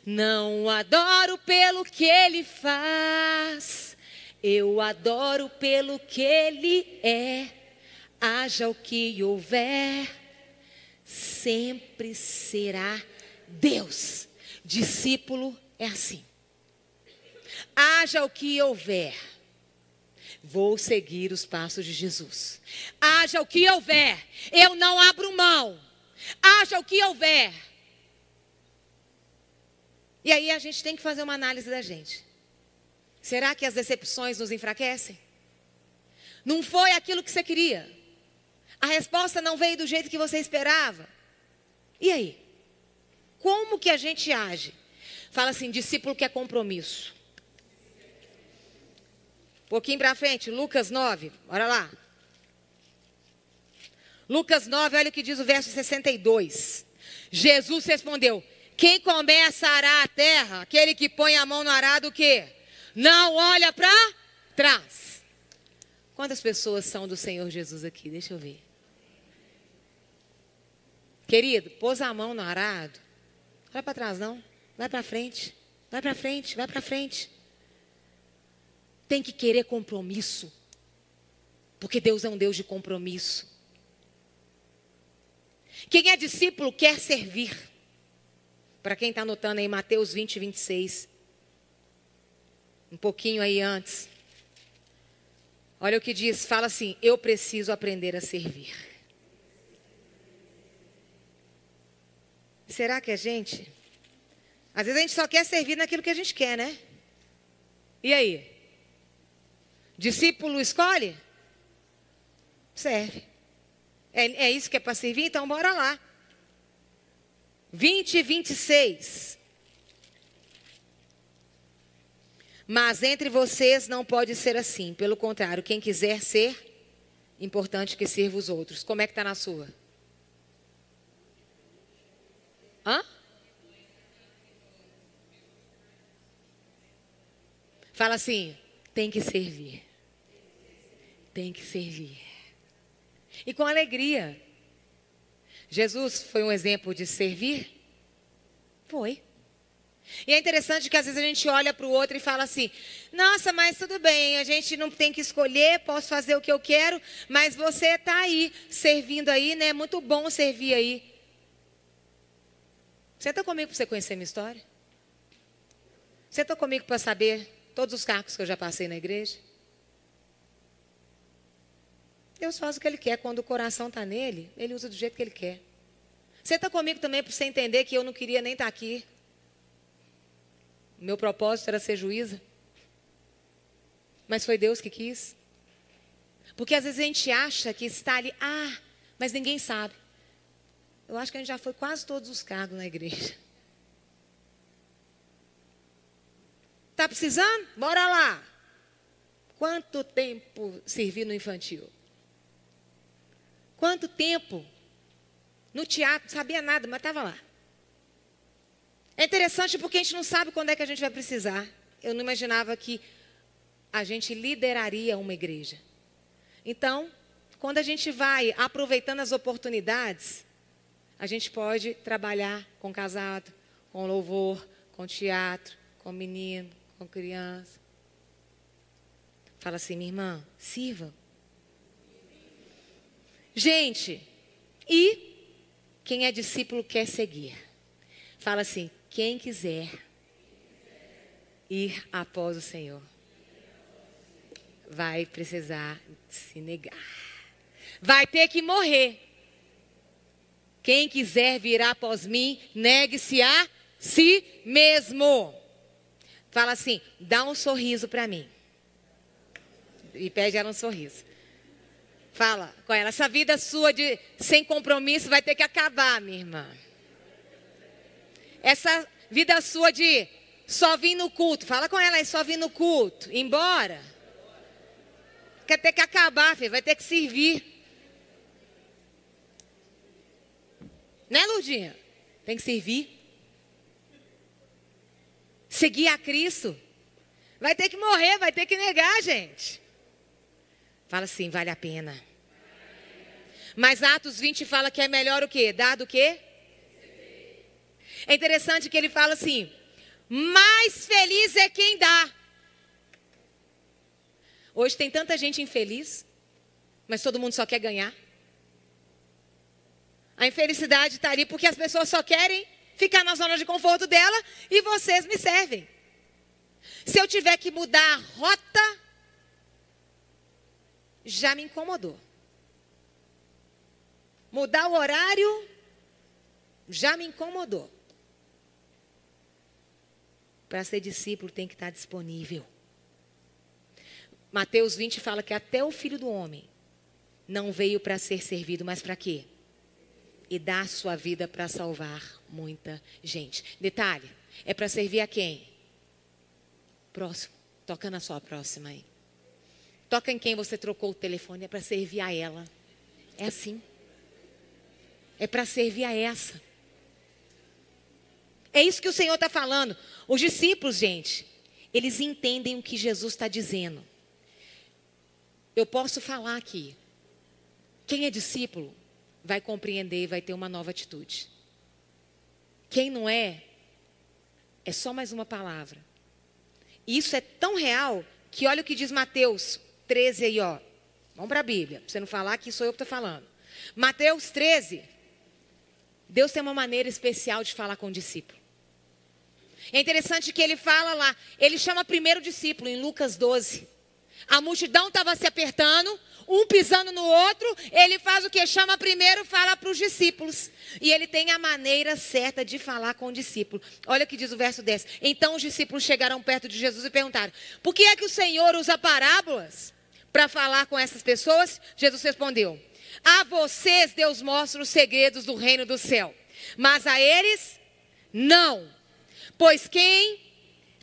não adoro pelo que Ele faz, eu adoro pelo que Ele é. Haja o que houver, sempre será Deus. Discípulo é assim. Haja o que houver, vou seguir os passos de Jesus. Haja o que houver, eu não abro mão. Haja o que houver. E aí a gente tem que fazer uma análise da gente. Será que as decepções nos enfraquecem? Não foi aquilo que você queria. A resposta não veio do jeito que você esperava. E aí? como que a gente age? Fala assim, discípulo quer compromisso. Um pouquinho para frente, Lucas 9, olha lá. Lucas 9, olha o que diz o verso 62. Jesus respondeu, quem começa a arar a terra, aquele que põe a mão no arado, o quê? Não olha para trás. Quantas pessoas são do Senhor Jesus aqui? Deixa eu ver. Querido, pôs a mão no arado. Não vai para trás não. Vai para frente. Vai para frente. Vai para frente. Tem que querer compromisso. Porque Deus é um Deus de compromisso. Quem é discípulo quer servir. Para quem está anotando aí, Mateus 20, 26. Um pouquinho aí antes. Olha o que diz, fala assim, eu preciso aprender a servir. Será que a gente... Às vezes a gente só quer servir naquilo que a gente quer, né? E aí? Discípulo escolhe? Serve. É isso que é para servir? Então bora lá. 20 e 26. Mas entre vocês não pode ser assim. Pelo contrário, quem quiser ser, importante que sirva os outros. Como é que está na sua? Hã? Fala assim, tem que servir. Tem que servir. E com alegria. Jesus foi um exemplo de servir? Foi. E é interessante que às vezes a gente olha para o outro e fala assim, nossa, mas tudo bem, a gente não tem que escolher, posso fazer o que eu quero, mas você está aí, servindo aí, né? Muito bom servir aí. Senta comigo para você conhecer minha história. Senta comigo para saber todos os cargos que eu já passei na igreja. Deus faz o que Ele quer. Quando o coração está nele, Ele usa do jeito que Ele quer. Senta comigo também para você entender que eu não queria nem estar aqui. O meu propósito era ser juíza. Mas foi Deus que quis. Porque às vezes a gente acha que está ali, mas ninguém sabe. Eu acho que a gente já foi quase todos os cargos na igreja. Está precisando? Bora lá. Quanto tempo servi no infantil? Quanto tempo no teatro? Não sabia nada, mas estava lá. É interessante porque a gente não sabe quando é que a gente vai precisar. Eu não imaginava que a gente lideraria uma igreja. Então, quando a gente vai aproveitando as oportunidades, a gente pode trabalhar com casado, com louvor, com teatro, com menino, com criança. Fala assim, minha irmã, sirva. Gente, e quem é discípulo quer seguir. Fala assim, quem quiser ir após o Senhor, vai precisar se negar. Vai ter que morrer. Quem quiser vir após mim, negue-se a si mesmo. Fala assim, dá um sorriso para mim. E pede ela um sorriso. Fala com ela, essa vida sua sem compromisso vai ter que acabar, minha irmã. Essa vida sua de só vir no culto. Fala com ela aí, só vir no culto. Embora. Quer ter que acabar, filho. Vai ter que servir. Né, Lurdinha? Tem que servir. Seguir a Cristo. Vai ter que morrer, vai ter que negar, gente. Fala assim, vale a pena. Mas Atos 20 fala que é melhor o quê? Dar do quê? É interessante que ele fala assim, mais feliz é quem dá. Hoje tem tanta gente infeliz, mas todo mundo só quer ganhar. A infelicidade está ali porque as pessoas só querem ficar na zona de conforto dela e vocês me servem. Se eu tiver que mudar a rota, já me incomodou. Mudar o horário, já me incomodou. Para ser discípulo tem que estar disponível. Mateus 20 fala que até o Filho do Homem não veio para ser servido, mas para quê? e dá a sua vida para salvar muita gente. Detalhe, é para servir a quem? Próximo. Toca na sua próxima aí. Toca em quem você trocou o telefone, é para servir a ela. É assim. É para servir a essa. É isso que o Senhor está falando. Os discípulos, gente, eles entendem o que Jesus está dizendo. Eu posso falar aqui. Quem é discípulo vai compreender e vai ter uma nova atitude. Quem não é, é só mais uma palavra. E isso é tão real que olha o que diz Mateus 13 aí, ó. Vamos para a Bíblia, para você não falar que sou eu que estou falando. Mateus 13, Deus tem uma maneira especial de falar com o discípulo. É interessante que ele fala lá, ele chama primeiro o discípulo, em Lucas 12. A multidão estava se apertando, um pisando no outro, ele faz o que? Chama primeiro, fala para os discípulos. E ele tem a maneira certa de falar com o discípulo. Olha o que diz o verso 10. Então os discípulos chegaram perto de Jesus e perguntaram: por que é que o Senhor usa parábolas para falar com essas pessoas? Jesus respondeu: a vocês Deus mostra os segredos do reino do céu, mas a eles não. Pois quem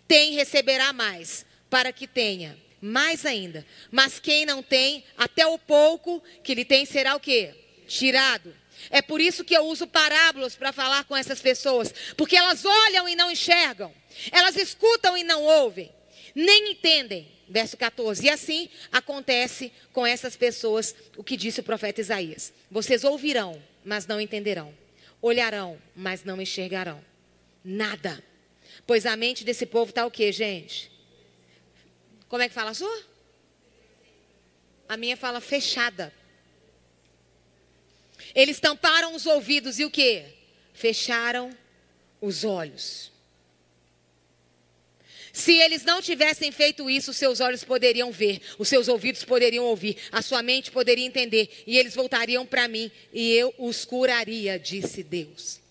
tem receberá mais, para que tenha mais ainda. Mas quem não tem, até o pouco que lhe tem será o quê? Tirado. É por isso que eu uso parábolas para falar com essas pessoas. Porque elas olham e não enxergam. Elas escutam e não ouvem. Nem entendem. Verso 14. E assim acontece com essas pessoas o que disse o profeta Isaías. Vocês ouvirão, mas não entenderão. Olharão, mas não enxergarão. Nada. Pois a mente desse povo está o quê, gente? Como é que fala a sua? A minha fala fechada. Eles tamparam os ouvidos e o quê? Fecharam os olhos. Se eles não tivessem feito isso, os seus olhos poderiam ver, os seus ouvidos poderiam ouvir, a sua mente poderia entender, e eles voltariam para mim, e eu os curaria, disse Deus.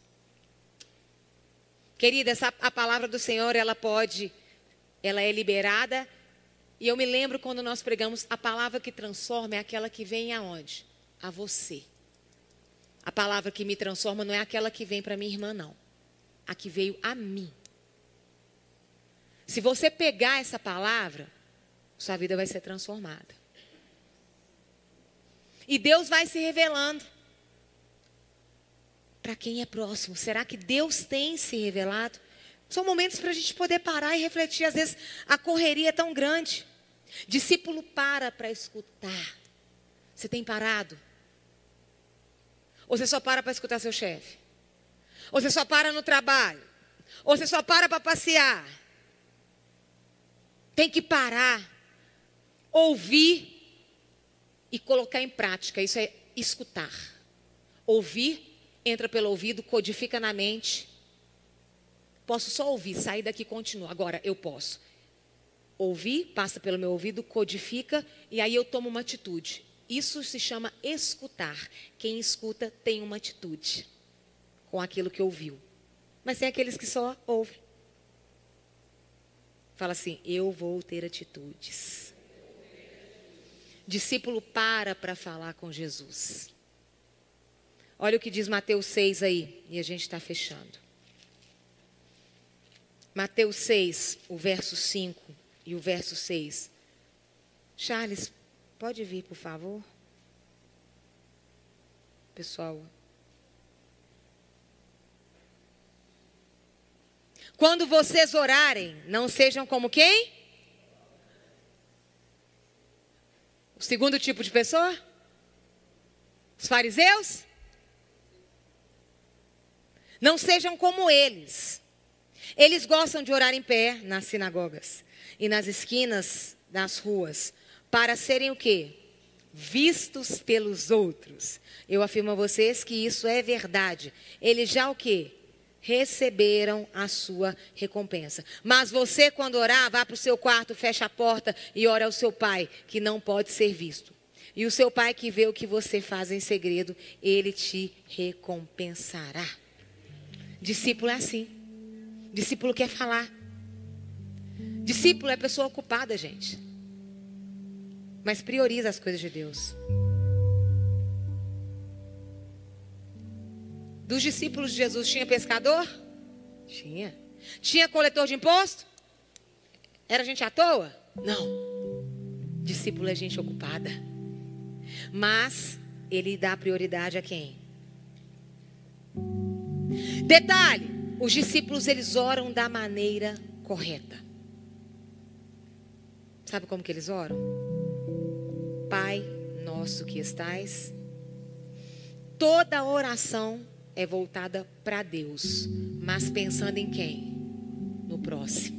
Querida, a palavra do Senhor, ela é liberada. E eu me lembro quando nós pregamos, a palavra que transforma é aquela que vem aonde? A você. A palavra que me transforma não é aquela que vem para minha irmã, não. A que veio a mim. Se você pegar essa palavra, sua vida vai ser transformada. E Deus vai se revelando. Para quem é próximo, será que Deus tem se revelado? São momentos para a gente poder parar e refletir. Às vezes a correria é tão grande. Discípulo para escutar. Você tem parado? Ou você só para escutar seu chefe? Ou você só para no trabalho? Ou você só para passear? Tem que parar, ouvir e colocar em prática. Isso é escutar. Ouvir, entra pelo ouvido, codifica na mente. Posso só ouvir, sair daqui e continuar. Agora, eu posso ouvir, passa pelo meu ouvido, codifica, e aí eu tomo uma atitude. Isso se chama escutar. Quem escuta tem uma atitude com aquilo que ouviu. Mas tem aqueles que só ouvem. Fala assim, eu vou ter atitudes. Discípulo para falar com Jesus. Olha o que diz Mateus 6 aí, e a gente está fechando. Mateus 6, o verso 5 e o verso 6. Charles, pode vir, por favor? Pessoal. Quando vocês orarem, não sejam como quem? O segundo tipo de pessoa? Os fariseus? Não sejam como eles. Eles gostam de orar em pé nas sinagogas e nas esquinas das ruas, para serem o quê? Vistos pelos outros. Eu afirmo a vocês que isso é verdade. Eles já o quê? Receberam a sua recompensa. Mas você, quando orar, vá para o seu quarto, fecha a porta e ore ao seu pai, que não pode ser visto. E o seu pai que vê o que você faz em segredo, ele te recompensará. Discípulo é assim. Discípulo quer falar. Discípulo é pessoa ocupada, gente. Mas prioriza as coisas de Deus. Dos discípulos de Jesus tinha pescador? Tinha. Tinha coletor de imposto? Era gente à toa? Não. Discípulo é gente ocupada. Mas ele dá prioridade a quem? Detalhe, os discípulos eles oram da maneira correta. Sabe como que eles oram? Pai nosso que estais. Toda oração é voltada para Deus, mas pensando em quem? No próximo.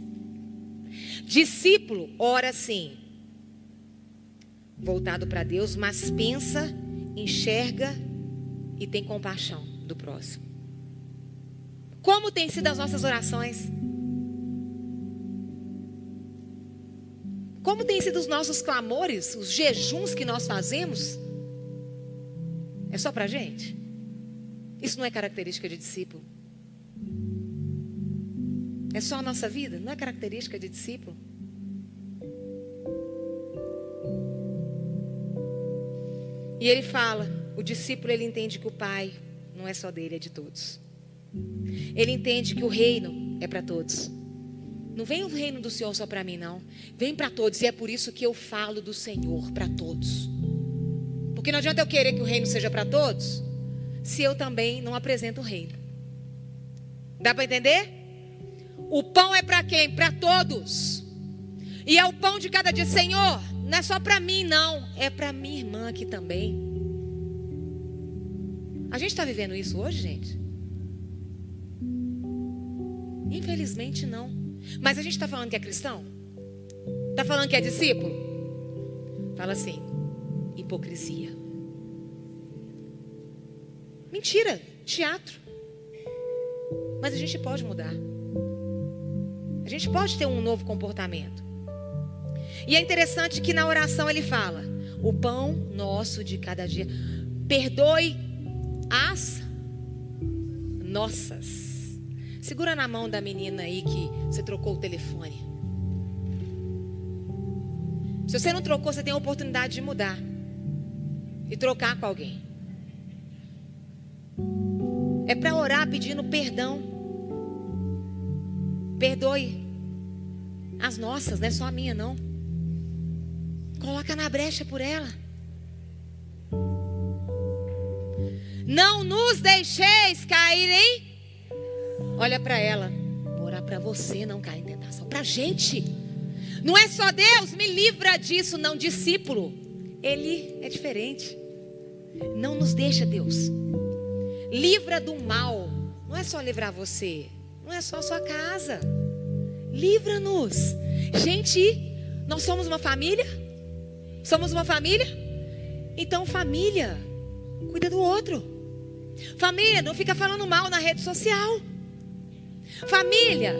Discípulo ora sim, voltado para Deus, mas pensa, enxerga e tem compaixão do próximo. Como tem sido as nossas orações? Como tem sido os nossos clamores, os jejuns que nós fazemos? É só para a gente? Isso não é característica de discípulo. É só a nossa vida? Não é característica de discípulo. E ele fala, o discípulo ele entende que o Pai não é só dele, é de todos. Ele entende que o reino é para todos. Não vem o reino do Senhor só para mim, não. Vem para todos. E é por isso que eu falo do Senhor para todos. Porque não adianta eu querer que o reino seja para todos, se eu também não apresento o reino. Dá para entender? O pão é para quem? Para todos. E é o pão de cada dia. Senhor, não é só para mim, não. É para minha irmã aqui também. A gente está vivendo isso hoje, gente? Infelizmente não. Mas a gente está falando que é cristão? Está falando que é discípulo? Fala assim, hipocrisia. Mentira, teatro. Mas a gente pode mudar. A gente pode ter um novo comportamento. E é interessante que na oração ele fala, o pão nosso de cada dia. Perdoe as nossas. Segura na mão da menina aí que você trocou o telefone. Se você não trocou, você tem a oportunidade de mudar. E trocar com alguém. É para orar pedindo perdão. Perdoe as nossas, não é só a minha não. Coloca na brecha por ela. Não nos deixeis cair em... Olha para ela. Vou orar para você não cair em tentação. Para a gente. Não é só Deus, me livra disso. Não, discípulo. Ele é diferente. Não nos deixa, Deus. Livra do mal. Não é só livrar você. Não é só a sua casa. Livra-nos. Gente, nós somos uma família? Somos uma família? Então família, cuida do outro. Família, não fica falando mal na rede social. Família,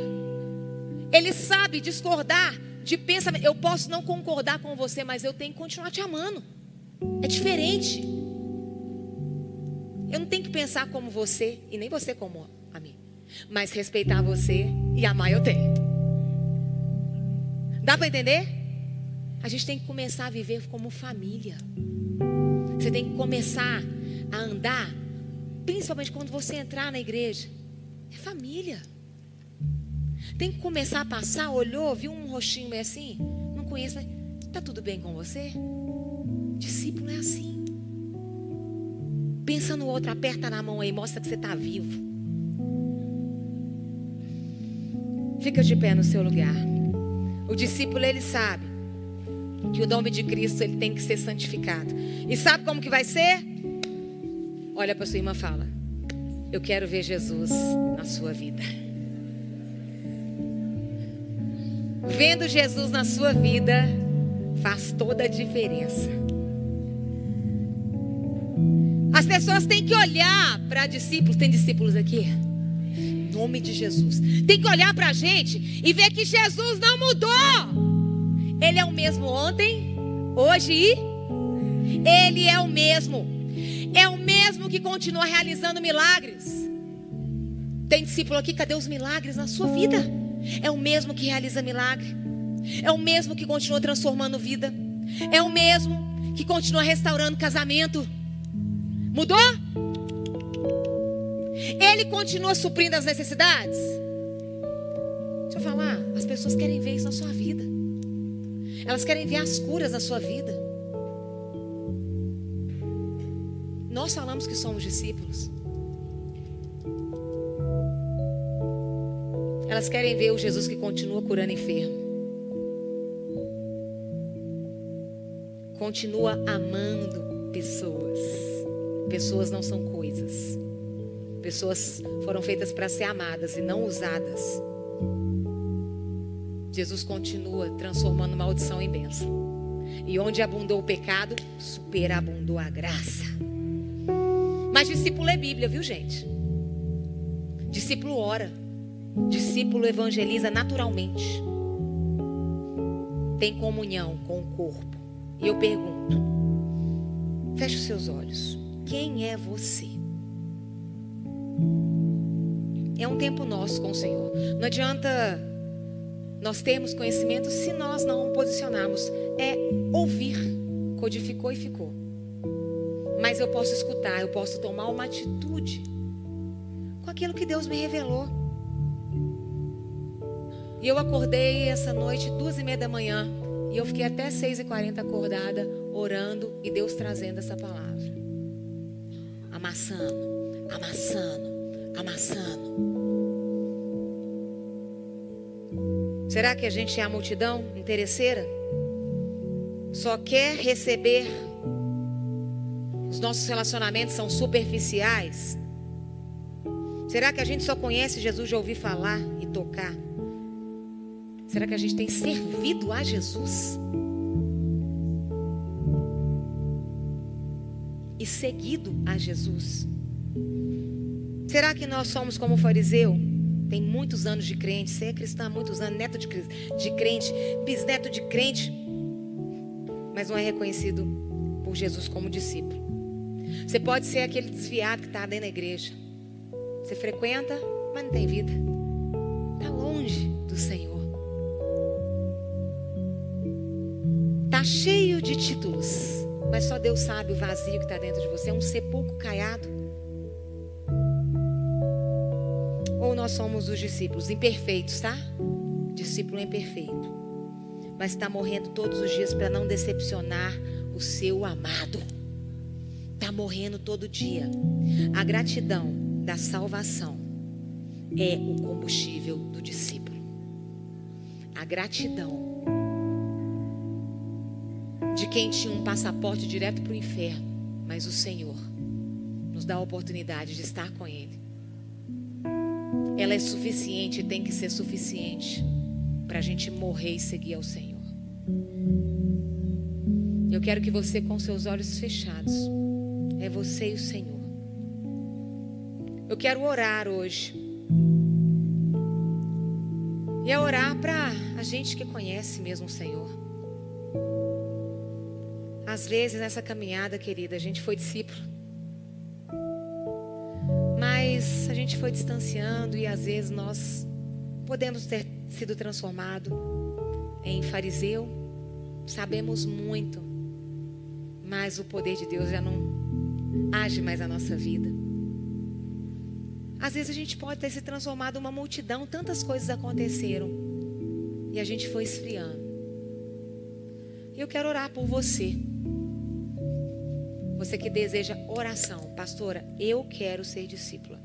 ele sabe discordar de pensamento. Eu posso não concordar com você, mas eu tenho que continuar te amando. É diferente. Eu não tenho que pensar como você e nem você como a mim. Mas respeitar você e amar eu tenho. Dá para entender? A gente tem que começar a viver como família. Você tem que começar a andar, principalmente quando você entrar na igreja. É família. Tem que começar a passar, olhou, viu um rostinho meio assim, não conheço, mas tá tudo bem com você? Discípulo é assim. Pensa no outro, aperta na mão aí, mostra que você está vivo. Fica de pé no seu lugar. O discípulo, ele sabe que o nome de Cristo, ele tem que ser santificado. E sabe como que vai ser? Olha para sua irmã e fala, eu quero ver Jesus na sua vida. Vendo Jesus na sua vida faz toda a diferença. As pessoas têm que olhar para discípulos. Tem discípulos aqui? Em nome de Jesus. Tem que olhar para a gente e ver que Jesus não mudou. Ele é o mesmo ontem, hoje e... Ele é o mesmo. É o mesmo que continua realizando milagres. Tem discípulo aqui, cadê os milagres na sua vida? É o mesmo que realiza milagre. É o mesmo que continua transformando vida. É o mesmo que continua restaurando casamento. Mudou? Ele continua suprindo as necessidades. Deixa eu falar, as pessoas querem ver isso na sua vida. Elas querem ver as curas na sua vida. Nós falamos que somos discípulos. Elas querem ver o Jesus que continua curando enfermo. Continua amando pessoas. Pessoas não são coisas. Pessoas foram feitas para ser amadas e não usadas. Jesus continua transformando maldição em bênção. E onde abundou o pecado, superabundou a graça. Mas discípulo é Bíblia, viu, gente? Discípulo ora. Discípulo evangeliza naturalmente. Tem comunhão com o corpo. E eu pergunto, feche os seus olhos. Quem é você? É um tempo nosso com o Senhor. Não adianta nós termos conhecimento se nós não posicionarmos. É ouvir. Codificou e ficou. Mas eu posso escutar, eu posso tomar uma atitude com aquilo que Deus me revelou. E eu acordei essa noite 2:30 da manhã. E eu fiquei até 6:40 acordada, orando e Deus trazendo essa palavra. Amassando, amassando, amassando. Será que a gente é a multidão interesseira? Só quer receber. Os nossos relacionamentos são superficiais? Será que a gente só conhece Jesus de ouvir falar e tocar? Será que a gente tem servido a Jesus? E seguido a Jesus? Será que nós somos como o fariseu? Tem muitos anos de crente, você é cristã há muitos anos, neto de crente, bisneto de crente, mas não é reconhecido por Jesus como discípulo. Você pode ser aquele desviado que está dentro da igreja. Você frequenta, mas não tem vida. Está longe do Senhor. Está cheio de títulos, mas só Deus sabe o vazio que está dentro de você. É um sepulcro caiado. Ou nós somos os discípulos imperfeitos, tá? Discípulo imperfeito, mas está morrendo todos os dias para não decepcionar o seu amado. Está morrendo todo dia. A gratidão da salvação é o combustível do discípulo. A gratidão de quem tinha um passaporte direto para o inferno, mas o Senhor nos dá a oportunidade de estar com Ele. Ela é suficiente e tem que ser suficiente para a gente morrer e seguir ao Senhor. Eu quero que você, com seus olhos fechados, é você e o Senhor. Eu quero orar hoje. E é orar para a gente que conhece mesmo o Senhor. Às vezes nessa caminhada, querida, a gente foi discípulo. Mas a gente foi distanciando e às vezes nós podemos ter sido transformados em fariseu. Sabemos muito, mas o poder de Deus já não age mais na nossa vida. Às vezes a gente pode ter se transformado em uma multidão, tantas coisas aconteceram e a gente foi esfriando. E eu quero orar por você. Você que deseja oração, pastora, eu quero ser discípula.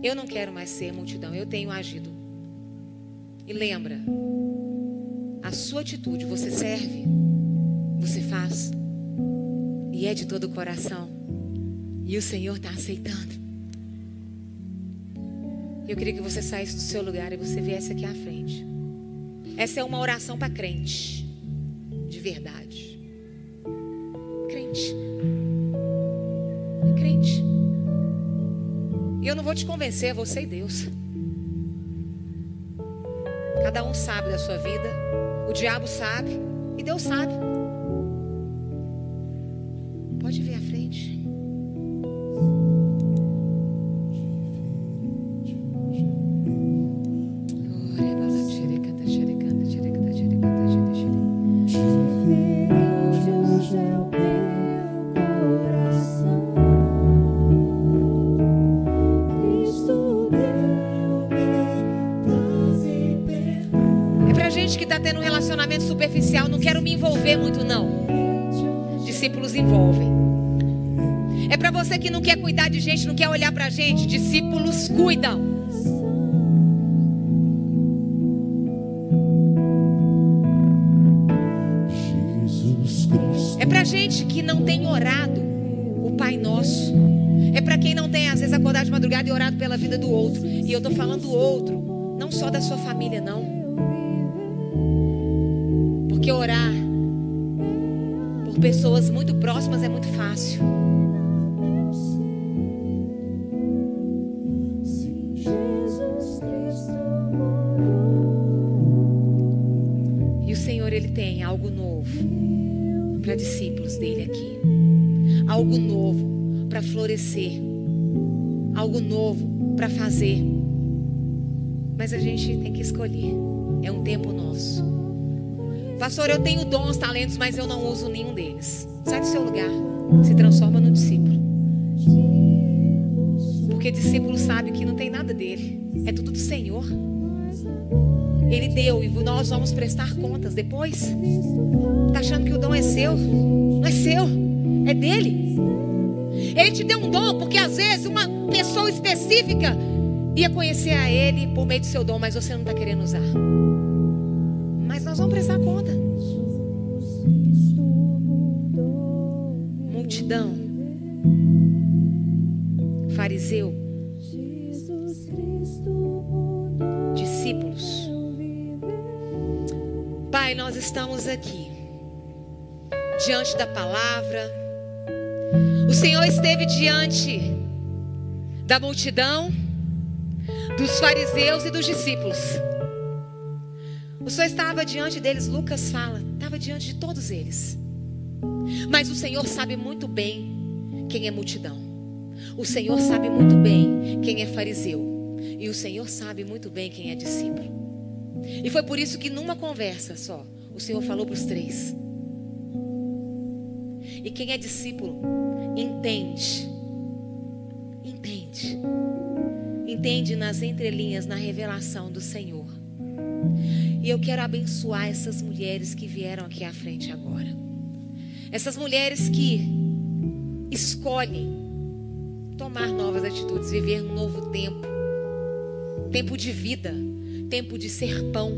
Eu não quero mais ser multidão, eu tenho agido. E lembra, a sua atitude, você serve, você faz, e é de todo o coração, e o Senhor está aceitando. Eu queria que você saísse do seu lugar e você viesse aqui à frente. Essa é uma oração para crente, de verdade. Crente. Crente. E eu não vou te convencer, é você e Deus. Cada um sabe da sua vida. O diabo sabe e Deus sabe. Pode vir à frente. gente que está tendo um relacionamento superficial, não quero me envolver muito não. Discípulos envolvem. É para você que não quer cuidar de gente, não quer olhar para gente, discípulos cuidam. É para gente que não tem orado o Pai Nosso. É para quem não tem às vezes acordado de madrugada e orado pela vida do outro. E eu estou falando do outro, não só da sua família não. Porque orar por pessoas muito próximas é muito fácil. E o Senhor, Ele tem algo novo para discípulos dele aqui. Algo novo para florescer. Algo novo para fazer. Mas a gente tem que escolher. É um tempo nosso. Pastor, eu tenho dons, talentos, mas eu não uso nenhum deles. Sai do seu lugar. Se transforma no discípulo. Porque discípulo sabe que não tem nada dele. É tudo do Senhor. Ele deu e nós vamos prestar contas depois. Está achando que o dom é seu? Não é seu, é dele. Ele te deu um dom porque às vezes uma pessoa específica ia conhecer a ele por meio do seu dom, mas você não está querendo usar. Mas nós vamos prestar conta. Multidão, fariseu, discípulos. Pai, nós estamos aqui diante da palavra. O Senhor esteve diante da multidão, dos fariseus e dos discípulos. O Senhor estava diante deles. Lucas fala, estava diante de todos eles. Mas o Senhor sabe muito bem quem é multidão. O Senhor sabe muito bem quem é fariseu. E o Senhor sabe muito bem quem é discípulo. E foi por isso que numa conversa só, o Senhor falou para os três. E quem é discípulo entende. Entende nas entrelinhas, na revelação do Senhor. E eu quero abençoar essas mulheres que vieram aqui à frente agora. Essas mulheres que escolhem tomar novas atitudes, viver um novo tempo. Tempo de vida, tempo de ser pão.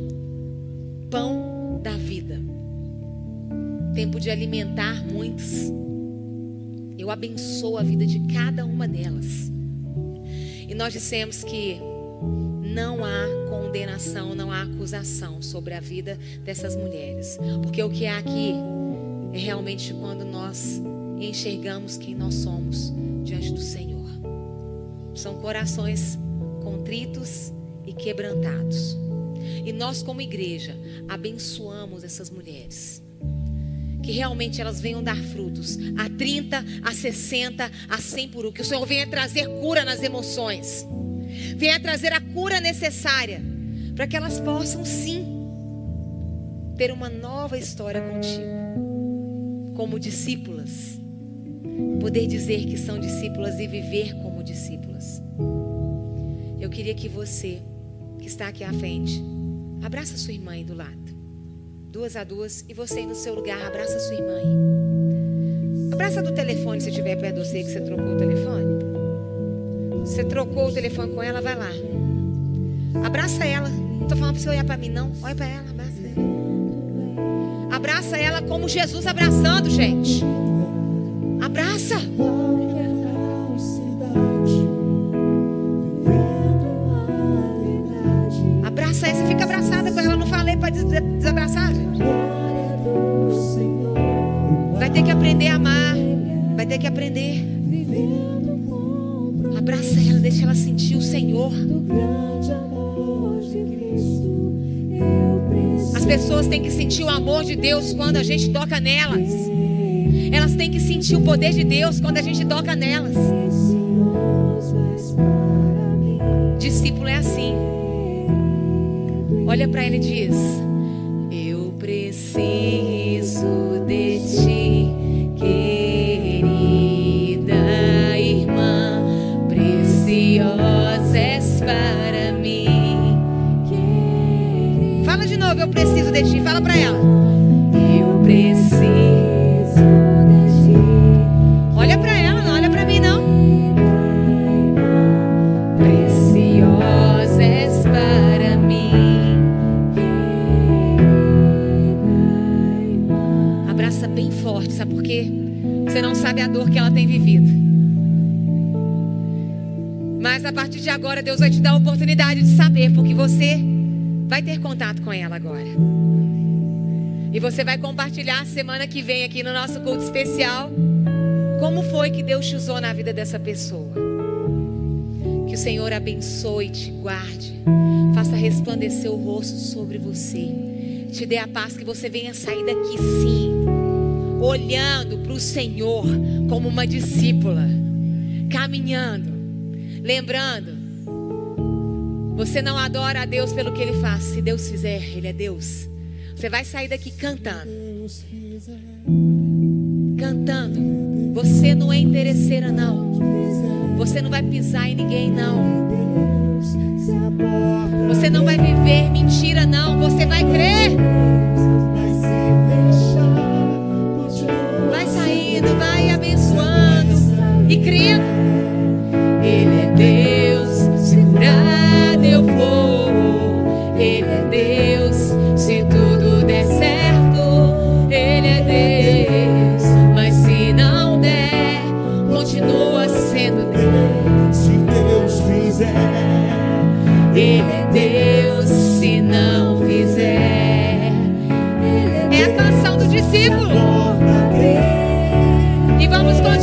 Pão da vida. Tempo de alimentar muitos. Eu abençoo a vida de cada uma delas. E nós dissemos que não há condenação, não há acusação sobre a vida dessas mulheres. Porque o que há aqui é realmente quando nós enxergamos quem nós somos diante do Senhor. São corações contritos e quebrantados. E nós como igreja abençoamos essas mulheres. Que realmente elas venham dar frutos a 30, a 60, a 100 por um. Que o Senhor venha trazer cura nas emoções. Venha trazer a cura necessária para que elas possam sim ter uma nova história contigo. Como discípulas. Poder dizer que são discípulas e viver como discípulas. Eu queria que você que está aqui à frente abraça sua irmã aí do lado. 2 a 2. E você aí no seu lugar, abraça sua irmã aí. Abraça do telefone se estiver perto de você, que você trocou o telefone. Você trocou o telefone com ela, vai lá. Abraça ela. Não estou falando para você olhar para mim não. Olha para ela, abraça ela. Abraça ela como Jesus abraçando, gente. Abraça. Abraça ela, você fica abraçada com ela. Eu não falei para desabraçar, gente. Vai ter que aprender a amar. Vai ter que aprender. Abraça ela, deixa ela sentir o Senhor. As pessoas têm que sentir o amor de Deus quando a gente toca nelas. Elas têm que sentir o poder de Deus quando a gente toca nelas. Discípulo é assim. Olha para ele e diz: eu preciso de ti, querida irmã, preciosa és para mim. Fala de novo: eu eu preciso de ti. Fala para ela. Eu preciso de ti. Olha para ela, não olha para mim não. Preciosa és para mim. Abraça bem forte, sabe por quê? Você não sabe a dor que ela tem vivido. Mas a partir de agora Deus vai te dar a oportunidade de saber, porque você vai ter contato com ela agora. E você vai compartilhar semana que vem aqui no nosso culto especial como foi que Deus te usou na vida dessa pessoa. Que o Senhor abençoe e te guarde, faça resplandecer o rosto sobre você, te dê a paz, que você venha sair daqui sim, olhando para o Senhor como uma discípula, caminhando, lembrando, você não adora a Deus pelo que Ele faz. Se Deus fizer, Ele é Deus. Você vai sair daqui cantando. Cantando. Você não é interesseira não. Você não vai pisar em ninguém não. Você não vai viver mentira não. Você vai crer. Vai saindo, vai abençoando e crendo. Ele é Deus, se curado eu vou. Ele é Deus, se tudo der certo. Ele é Deus, mas se não der, continua sendo Deus. Se Deus fizer, Ele é Deus, se não fizer. É a canção do discípulo. E vamos continuar.